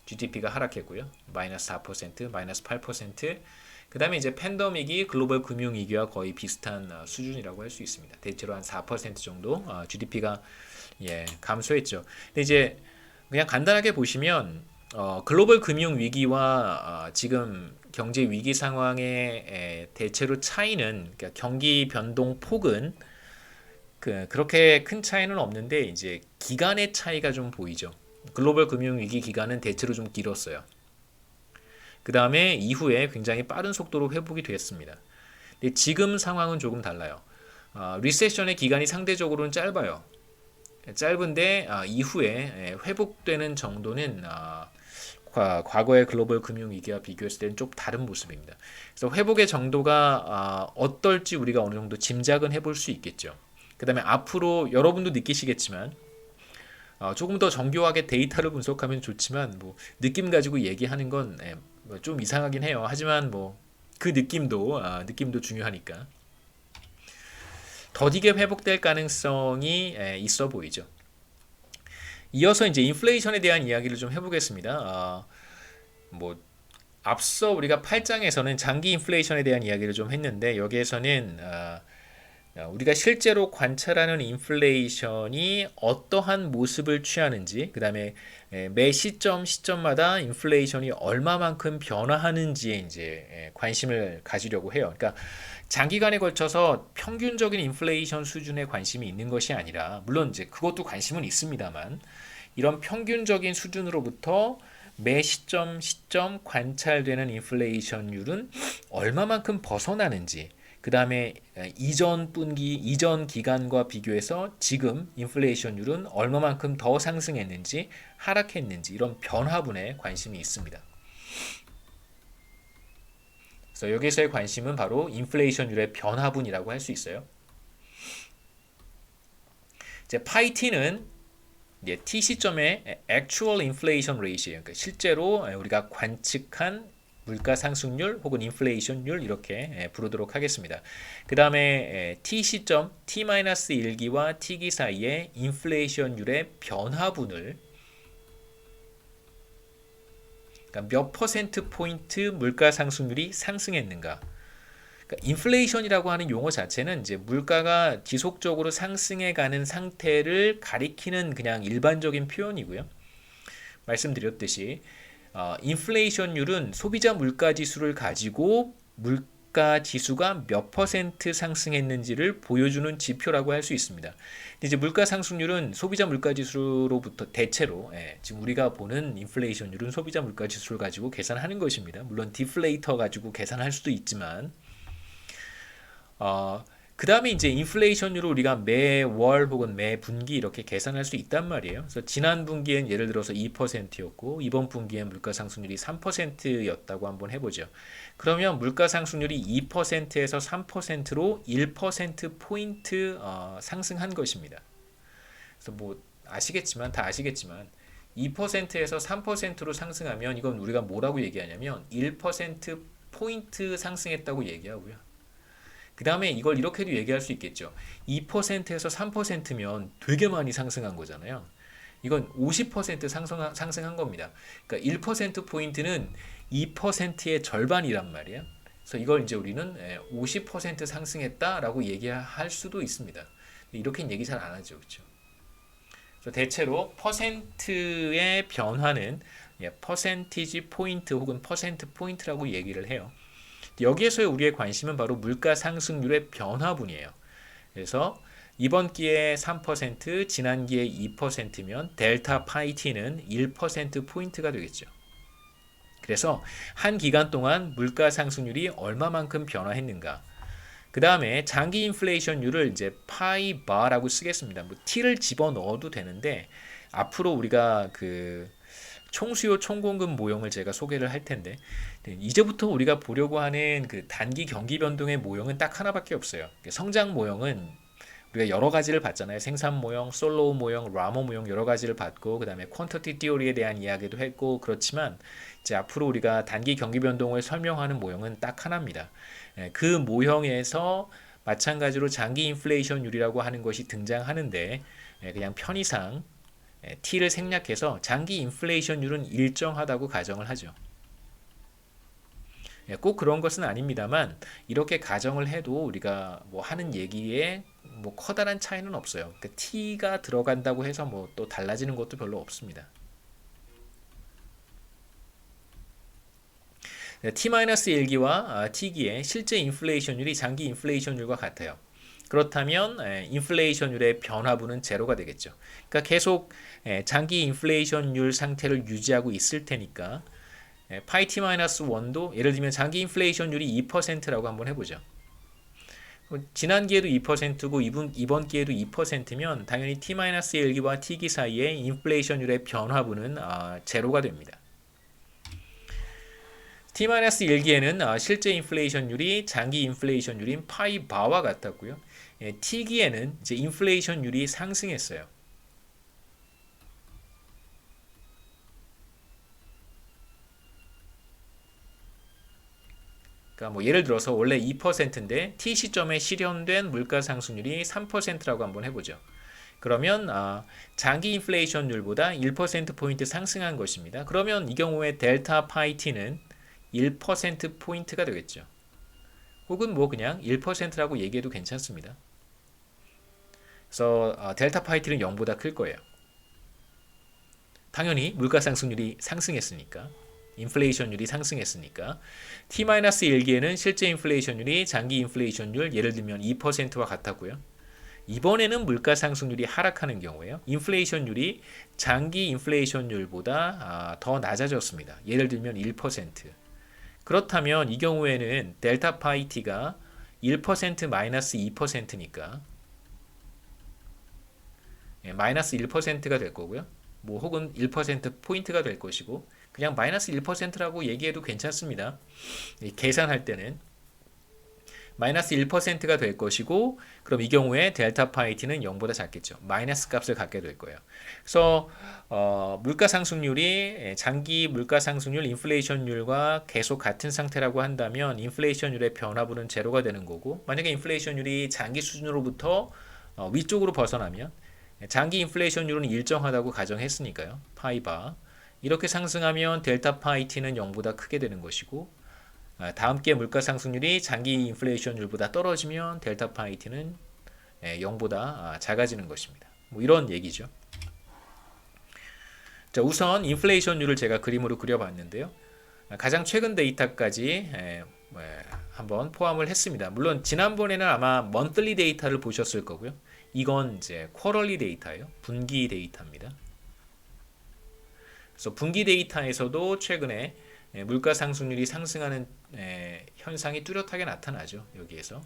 GDP가 하락했고요. 마이너스 4%, 마이너스 8%. 그 다음에 이제 팬데믹이 글로벌 금융위기와 거의 비슷한 수준이라고 할 수 있습니다. 대체로 한 4% 정도 GDP가 감소했죠. 근데 이제 그냥 간단하게 보시면 글로벌 금융위기와 지금 경제 위기 상황의 대체로 차이는 그러니까 경기 변동 폭은 그렇게 큰 차이는 없는데 이제 기간의 차이가 좀 보이죠. 글로벌 금융위기 기간은 대체로 좀 길었어요. 그 다음에 이후에 굉장히 빠른 속도로 회복이 됐습니다. 근데 지금 상황은 조금 달라요. 리세션의 기간이 상대적으로는 짧아요. 짧은데 이후에 회복되는 정도는 과거의 글로벌 금융위기와 비교했을 때는 좀 다른 모습입니다. 그래서 회복의 정도가 어떨지 우리가 어느 정도 짐작은 해볼 수 있겠죠. 그 다음에 앞으로 여러분도 느끼시겠지만 조금 더 정교하게 데이터를 분석하면 좋지만 뭐 느낌 가지고 얘기하는 건 좀 이상하긴 해요. 하지만 뭐 그 느낌도 중요하니까 더디게 회복될 가능성이 있어 보이죠. 이어서 이제 인플레이션에 대한 이야기를 좀 해보겠습니다. 뭐 앞서 우리가 8장에서는 장기 인플레이션에 대한 이야기를 좀 했는데 여기에서는 우리가 실제로 관찰하는 인플레이션이 어떠한 모습을 취하는지, 그 다음에 매 시점마다 인플레이션이 얼마만큼 변화하는지에 이제 관심을 가지려고 해요. 그러니까 장기간에 걸쳐서 평균적인 인플레이션 수준에 관심이 있는 것이 아니라, 물론 이제 그것도 관심은 있습니다만, 이런 평균적인 수준으로부터 매 시점 관찰되는 인플레이션율은 얼마만큼 벗어나는지, 그 다음에 이전 기간과 비교해서 지금 인플레이션율은 얼마만큼 더 상승했는지 하락했는지 이런 변화분에 관심이 있습니다. 그래서 여기서의 관심은 바로 인플레이션율의 변화분이라고 할 수 있어요. 이제 파이 T는 이제 T 시점의 actual inflation rate예요. 그러니까 실제로 우리가 관측한 물가 상승률 혹은 인플레이션율 이렇게 부르도록 하겠습니다. 그 다음에 T 시점 T-1기와 T기 사이의 인플레이션율의 변화분을 그러니까 몇 퍼센트 포인트 물가 상승률이 상승했는가. 그러니까 인플레이션이라고 하는 용어 자체는 이제 물가가 지속적으로 상승해 가는 상태를 가리키는 그냥 일반적인 표현이고요. 말씀드렸듯이 인플레이션율은 소비자 물가 지수를 가지고 물가 지수가 몇 퍼센트 상승했는지를 보여주는 지표라고 할 수 있습니다. 이제 물가 상승률은 소비자 물가 지수로부터 대체로 지금 우리가 보는 인플레이션율은 소비자 물가 지수를 가지고 계산하는 것입니다. 물론 디플레이터 가지고 계산할 수도 있지만 그 다음에 이제 인플레이션율을 우리가 매월 혹은 매 분기 이렇게 계산할 수 있단 말이에요. 그래서 지난 분기엔 예를 들어서 2%였고 이번 분기엔 물가 상승률이 3%였다고 한번 해보죠. 그러면 물가 상승률이 2%에서 3%로 1% 포인트 상승한 것입니다. 그래서 뭐 다 아시겠지만 2%에서 3%로 상승하면 이건 우리가 뭐라고 얘기하냐면 1% 포인트 상승했다고 얘기하고요. 그 다음에 이걸 이렇게도 얘기할 수 있겠죠. 2%에서 3%면 되게 많이 상승한 거잖아요. 이건 50% 상승한 겁니다. 그러니까 1%포인트는 2%의 절반이란 말이에요. 그래서 이걸 이제 우리는 50% 상승했다라고 얘기할 수도 있습니다. 이렇게는 얘기 잘 안 하죠. 그렇죠? 그래서 대체로 퍼센트의 변화는 퍼센티지 포인트 혹은 퍼센트 포인트라고 얘기를 해요. 여기에서의 우리의 관심은 바로 물가 상승률의 변화분이에요. 그래서 이번 기에 3%, 지난 기에 2%면 델타 파이 t는 1% 포인트가 되겠죠. 그래서 한 기간 동안 물가 상승률이 얼마만큼 변화했는가. 그 다음에 장기 인플레이션율을 이제 파이 바라고 쓰겠습니다. 뭐 t를 집어 넣어도 되는데 앞으로 우리가 그 총수요 총공급 모형을 제가 소개를 할 텐데 이제부터 우리가 보려고 하는 그 단기 경기 변동의 모형은 딱 하나밖에 없어요. 성장 모형은 우리가 여러 가지를 봤잖아요. 생산 모형, 솔로우 모형, 라모 모형 여러 가지를 봤고 그 다음에 퀀터티 티오리에 대한 이야기도 했고 그렇지만 이제 앞으로 우리가 단기 경기 변동을 설명하는 모형은 딱 하나입니다. 그 모형에서 마찬가지로 장기 인플레이션율이라고 하는 것이 등장하는데 그냥 편의상 T를 생략해서 장기 인플레이션율은 일정하다고 가정을 하죠. 꼭 그런 것은 아닙니다만 이렇게 가정을 해도 우리가 뭐 하는 얘기에 뭐 커다란 차이는 없어요. 그러니까 T가 들어간다고 해서 뭐 또 달라지는 것도 별로 없습니다. T-1기와 T기의 실제 인플레이션율이 장기 인플레이션율과 같아요. 그렇다면 인플레이션율의 변화분은 제로가 되겠죠. 그러니까 계속 장기 인플레이션율 상태를 유지하고 있을 테니까 파이 t-1도 예를 들면 장기 인플레이션율이 2%라고 한번 해보죠. 지난 기에도 2%고 이번 기에도 2%면 당연히 t-1기와 t기 사이의 인플레이션율의 변화분은 제로가 됩니다. t-1기에는 실제 인플레이션율이 장기 인플레이션율인 파이 바와 같았고요. T기에는 이제 인플레이션율이 상승했어요. 그러니까 뭐 예를 들어서 원래 2%인데 T 시점에 실현된 물가 상승률이 3%라고 한번 해보죠. 그러면 장기 인플레이션율보다 1% 포인트 상승한 것입니다. 그러면 이 경우에 델타 파이 t는 1% 포인트가 되겠죠. 혹은 뭐 그냥 1%라고 얘기해도 괜찮습니다. 그래서 델타 파이 t는 0보다 클 거예요. 당연히 물가 상승률이 상승했으니까 인플레이션율이 상승했으니까 T-1기에는 실제 인플레이션율이 장기 인플레이션율 예를 들면 2%와 같았고요. 이번에는 물가 상승률이 하락하는 경우에요. 인플레이션율이 장기 인플레이션율보다 더 낮아졌습니다. 예를 들면 1%. 그렇다면 이 경우에는 델타 파이 t가 1% 마이너스 2%니까 마이너스 1%가 될 거고요. 뭐 혹은 1% 포인트가 될 것이고 그냥 마이너스 1%라고 얘기해도 괜찮습니다. 계산할 때는 마이너스 1%가 될 것이고, 그럼 이 경우에 델타 파이 t는 0보다 작겠죠. 마이너스 값을 갖게 될 거예요. 그래서 물가 상승률이 장기 물가 상승률 인플레이션율과 계속 같은 상태라고 한다면 인플레이션율의 변화분은 제로가 되는 거고, 만약에 인플레이션율이 장기 수준으로부터 위쪽으로 벗어나면 장기 인플레이션율은 일정하다고 가정했으니까요. 파이바 이렇게 상승하면 델타 파이 t는 0보다 크게 되는 것이고, 다음 기회 물가 상승률이 장기 인플레이션율보다 떨어지면 델타 파이 t는 0보다 작아지는 것입니다. 뭐 이런 얘기죠. 자, 우선 인플레이션율을 제가 그림으로 그려봤는데요. 가장 최근 데이터까지 한번 포함을 했습니다. 물론 지난번에는 아마 monthly 데이터를 보셨을 거고요. 이건 이제 quarterly 데이터예요. 분기 데이터입니다. 그래서 분기 데이터에서도 최근에 물가 상승률이 상승하는 현상이 뚜렷하게 나타나죠. 여기에서.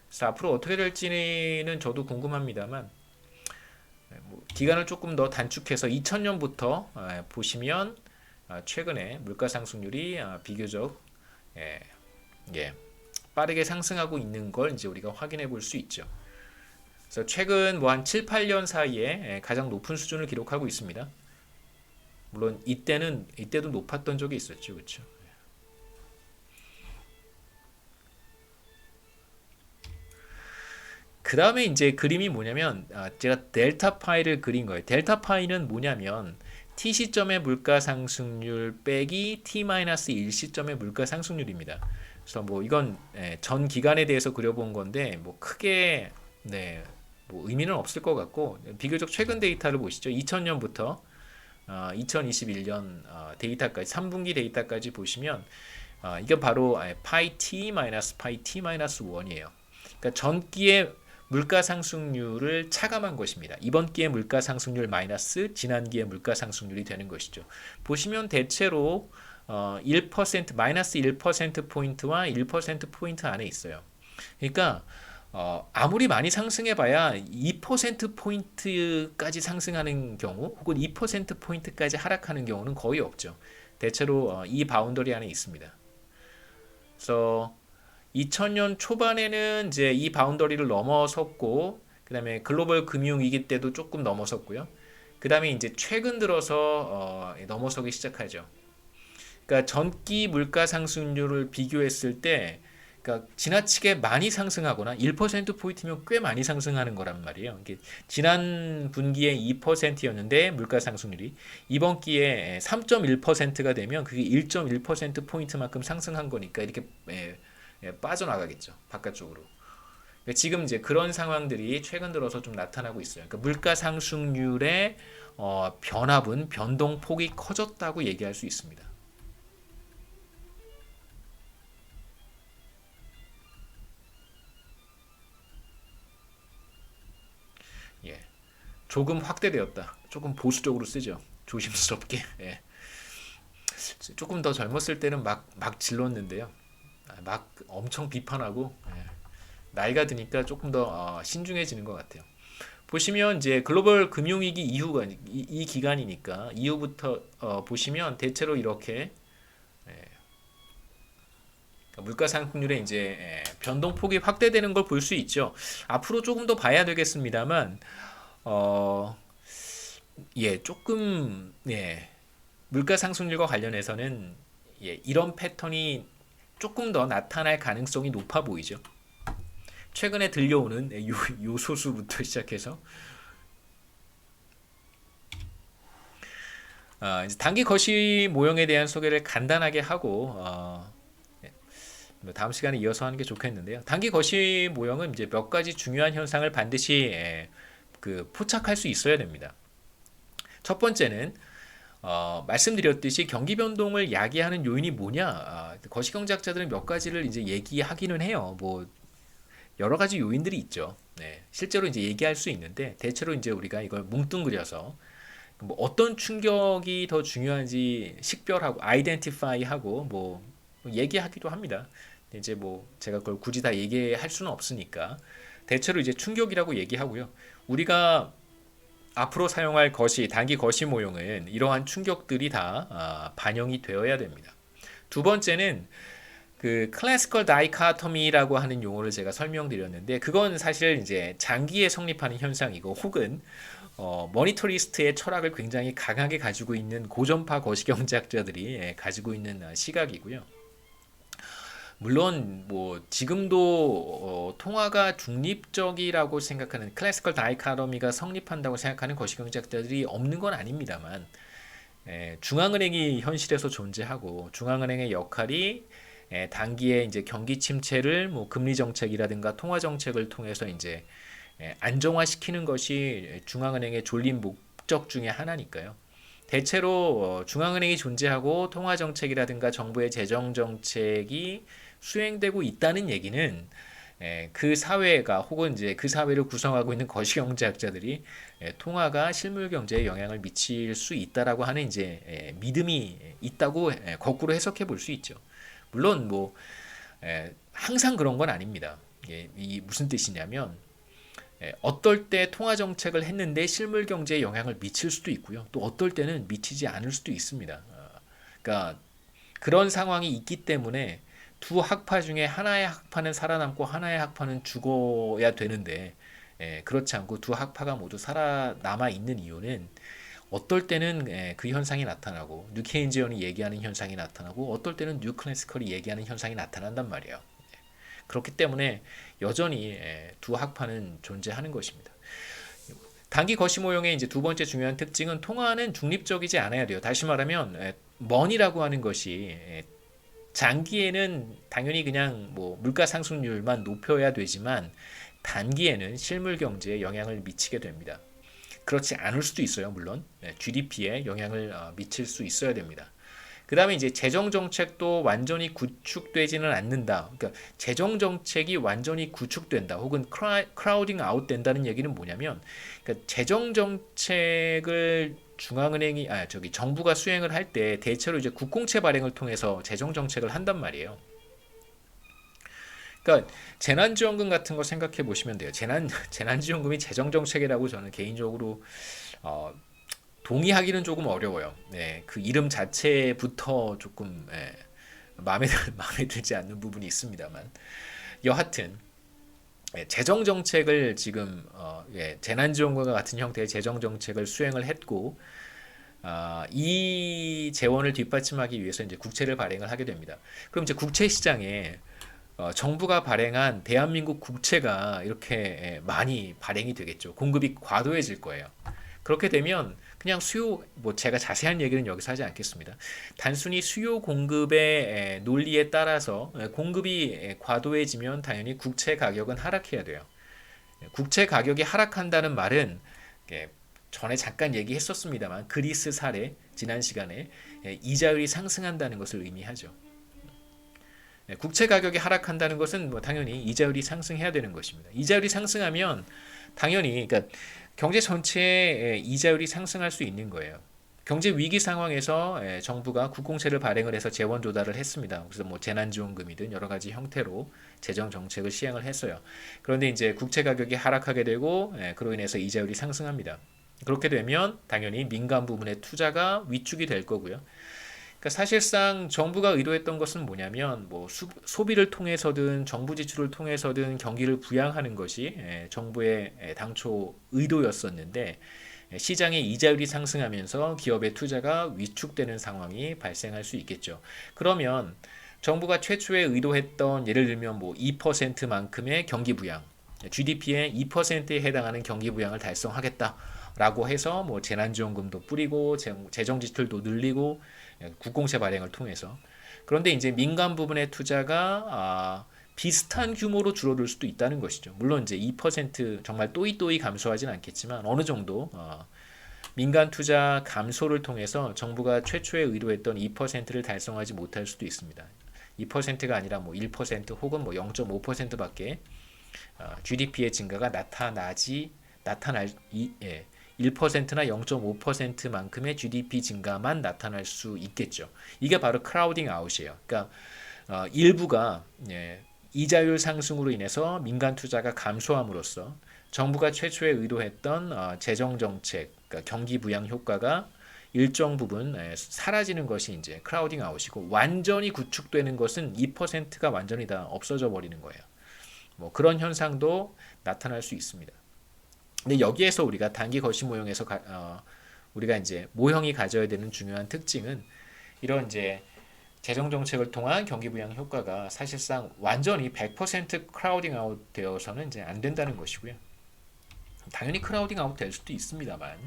그래서 앞으로 어떻게 될지는 저도 궁금합니다만, 기간을 조금 더 단축해서 2000년부터 보시면 최근에 물가 상승률이 비교적 빠르게 상승하고 있는 걸 이제 우리가 확인해 볼 수 있죠. 그래서 최근 뭐 한 7, 8년 사이에 가장 높은 수준을 기록하고 있습니다. 물론 이때도 높았던 적이 있었죠. 그렇죠? 그 다음에 이제 그림이 뭐냐면 제가 델타 파이를 그린 거예요. 델타 파이는 뭐냐면 t 시점의 물가 상승률 빼기 t-1 시점의 물가 상승률입니다. 그래서 뭐 이건 전 기간에 대해서 그려본 건데 뭐 크게 뭐 의미는 없을 것 같고, 비교적 최근 데이터를 보시죠. 2000년부터 2021년 데이터까지 3분기 데이터까지 보시면 이게 바로 파이 t 파이 t-1이에요. 그러니까 전기의 물가 상승률을 차감한 것입니다. 이번 기의 물가 상승률 마이너스 지난 기의 물가 상승률이 되는 것이죠. 보시면 대체로 1% 마이너스 1% 포인트와 1% 포인트 안에 있어요. 그러니까 아무리 많이 상승해봐야 2% 포인트까지 상승하는 경우 혹은 2% 포인트까지 하락하는 경우는 거의 없죠. 대체로 이 바운더리 안에 있습니다. 그래서 2000년 초반에는 이제 이 바운더리를 넘어섰고, 그 다음에 글로벌 금융위기 때도 조금 넘어섰고요. 그 다음에 이제 최근 들어서 넘어서기 시작하죠. 그러니까 전기 물가 상승률을 비교했을 때, 그러니까 지나치게 많이 상승하거나 1%포인트면 꽤 많이 상승하는 거란 말이에요. 지난 분기에 2%였는데 물가 상승률이 이번 기에 3.1%가 되면 그게 1.1%포인트만큼 상승한 거니까 이렇게 빠져나가겠죠. 바깥쪽으로. 지금 이제 그런 상황들이 최근 들어서 좀 나타나고 있어요. 그러니까 물가 상승률의 변화분, 변동폭이 커졌다고 얘기할 수 있습니다. 조금 확대되었다. 조금 보수적으로 쓰죠. 조심스럽게. 조금 더 젊었을 때는 막 질렀는데요. 막 엄청 비판하고 나이가 드니까 조금 더 신중해지는 것 같아요. 보시면 이제 글로벌 금융위기 이후가 이 기간이니까 이후부터 보시면 대체로 이렇게 물가 상승률의 이제 변동폭이 확대되는 걸 볼 수 있죠. 앞으로 조금 더 봐야 되겠습니다만 조금 물가 상승률과 관련해서는 이런 패턴이 조금 더 나타날 가능성이 높아 보이죠. 최근에 들려오는 요소수부터 시작해서 이제 단기 거시 모형에 대한 소개를 간단하게 하고 다음 시간에 이어서 하는 게 좋겠는데요. 단기 거시 모형은 이제 몇 가지 중요한 현상을 반드시 포착할 수 있어야 됩니다. 첫 번째는 말씀드렸듯이 경기 변동을 야기하는 요인이 뭐냐? 거시경제학자들은 몇 가지를 이제 얘기하기는 해요. 뭐 여러 가지 요인들이 있죠. 실제로 이제 얘기할 수 있는데 대체로 이제 우리가 이걸 뭉뚱그려서 뭐 어떤 충격이 더 중요한지 식별하고 아이덴티파이하고 뭐 얘기하기도 합니다. 이제 뭐 제가 그걸 굳이 다 얘기할 수는 없으니까 대체로 이제 충격이라고 얘기하고요. 우리가 앞으로 사용할 단기 거시 모형은 이러한 충격들이 다 반영이 되어야 됩니다. 두 번째는 그 클래시컬 다이카토미라고 하는 용어를 제가 설명드렸는데 그건 사실 이제 장기에 성립하는 현상이고 혹은 머니터리스트의 철학을 굉장히 강하게 가지고 있는 고전파 거시경제학자들이 가지고 있는 시각이고요. 물론 뭐 지금도 통화가 중립적이라고 생각하는 클래시컬 다이카토미가 성립한다고 생각하는 거시경제학자들이 없는 건 아닙니다만 중앙은행이 현실에서 존재하고 중앙은행의 역할이 단기에 이제 경기 침체를 뭐 금리 정책이라든가 통화 정책을 통해서 이제 안정화시키는 것이 중앙은행의 존립 목적 중에 하나니까요. 대체로 중앙은행이 존재하고 통화 정책이라든가 정부의 재정 정책이 수행되고 있다는 얘기는 그 사회가 혹은 이제 그 사회를 구성하고 있는 거시경제학자들이 통화가 실물 경제에 영향을 미칠 수 있다라고 하는 이제 믿음이 있다고 거꾸로 해석해 볼 수 있죠. 물론 뭐 항상 그런 건 아닙니다. 이 무슨 뜻이냐면 어떨 때 통화 정책을 했는데 실물 경제에 영향을 미칠 수도 있고요. 또 어떨 때는 미치지 않을 수도 있습니다. 그러니까 그런 상황이 있기 때문에 두 학파 중에 하나의 학파는 살아남고 하나의 학파는 죽어야 되는데 그렇지 않고 두 학파가 모두 살아남아 있는 이유는 어떨 때는 그 현상이 나타나고 뉴 케인지언이 얘기하는 현상이 나타나고 어떨 때는 뉴 클래시컬이 얘기하는 현상이 나타난단 말이에요. 그렇기 때문에 여전히 두 학파는 존재하는 것입니다. 단기 거시 모형의 이제 두 번째 중요한 특징은 통화는 중립적이지 않아야 돼요. 다시 말하면 money라고 하는 것이 장기에는 당연히 그냥 뭐 물가 상승률만 높여야 되지만 단기에는 실물 경제에 영향을 미치게 됩니다. 그렇지 않을 수도 있어요. 물론 GDP에 영향을 미칠 수 있어야 됩니다. 그 다음에 이제 재정 정책도 완전히 구축되지는 않는다. 그러니까 재정 정책이 완전히 구축된다. 혹은 크라우딩 아웃 된다는 얘기는 뭐냐면, 그러니까 재정 정책을 중앙은행이 정부가 수행을 할 때 대체로 이제 국공채 발행을 통해서 재정 정책을 한단 말이에요. 그러니까 재난지원금 같은 거 생각해 보시면 돼요. 재난지원금이 재정 정책이라고 저는 개인적으로 동의하기는 조금 어려워요. 그 이름 자체부터 조금 마음에 들지 않는 부분이 있습니다만 여하튼 재정 정책을 지금 재난지원금과 같은 형태의 재정 정책을 수행을 했고 이 재원을 뒷받침하기 위해서 이제 국채를 발행을 하게 됩니다. 그럼 이제 국채 시장에 정부가 발행한 대한민국 국채가 이렇게 많이 발행이 되겠죠. 공급이 과도해질 거예요. 그렇게 되면 그냥 수요, 뭐 제가 자세한 얘기는 여기서 하지 않겠습니다. 단순히 수요 공급의 논리에 따라서 공급이 과도해지면 당연히 국채 가격은 하락해야 돼요. 국채 가격이 하락한다는 말은 전에 잠깐 얘기했었습니다만 그리스 사례 지난 시간에 이자율이 상승한다는 것을 의미하죠. 국채 가격이 하락한다는 것은 뭐 당연히 이자율이 상승해야 되는 것입니다. 이자율이 상승하면 당연히 그러니까 경제 전체의 이자율이 상승할 수 있는 거예요. 경제 위기 상황에서 정부가 국공채를 발행을 해서 재원 조달을 했습니다. 그래서 뭐 재난지원금이든 여러 가지 형태로 재정 정책을 시행을 했어요. 그런데 이제 국채 가격이 하락하게 되고 그로 인해서 이자율이 상승합니다. 그렇게 되면 당연히 민간 부문의 투자가 위축이 될 거고요. 그러니까 사실상 정부가 의도했던 것은 뭐냐면 뭐 소비를 통해서든 정부 지출을 통해서든 경기를 부양하는 것이 정부의 당초 의도였었는데 시장의 이자율이 상승하면서 기업의 투자가 위축되는 상황이 발생할 수 있겠죠. 그러면 정부가 최초에 의도했던 예를 들면 뭐 2%만큼의 경기 부양, GDP의 2%에 해당하는 경기 부양을 달성하겠다라고 해서 뭐 재난지원금도 뿌리고 재정 지출도 늘리고 국공채 발행을 통해서 그런데 이제 민간 부분의 투자가 비슷한 규모로 줄어들 수도 있다는 것이죠. 물론 이제 2% 정말 또이또이 감소하진 않겠지만 어느 정도 민간 투자 감소를 통해서 정부가 최초에 의도했던 2%를 달성하지 못할 수도 있습니다. 2%가 아니라 뭐 1% 혹은 뭐 0.5%밖에 GDP의 증가가 나타날 1%나 0.5%만큼의 GDP 증가만 나타날 수 있겠죠. 이게 바로 크라우딩 아웃이에요. 그러니까 일부가 이자율 상승으로 인해서 민간 투자가 감소함으로써 정부가 최초에 의도했던 재정 정책, 그러니까 경기 부양 효과가 일정 부분 사라지는 것이 이제 크라우딩 아웃이고 완전히 구축되는 것은 2%가 완전히 다 없어져 버리는 거예요. 뭐 그런 현상도 나타날 수 있습니다. 근데 여기에서 우리가 단기 거시 모형에서 우리가 이제 모형이 가져야 되는 중요한 특징은 이런 이제 재정 정책을 통한 경기 부양 효과가 사실상 완전히 100% 크라우딩 아웃 되어서는 이제 안 된다는 것이고요. 당연히 크라우딩 아웃 될 수도 있습니다만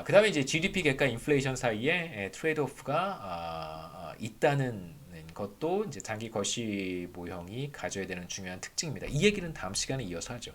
그다음에 이제 GDP 객과 인플레이션 사이에 트레이드 오프가 있다는 것도 이제 장기 거시 모형이 가져야 되는 중요한 특징입니다. 이 얘기는 다음 시간에 이어서 하죠.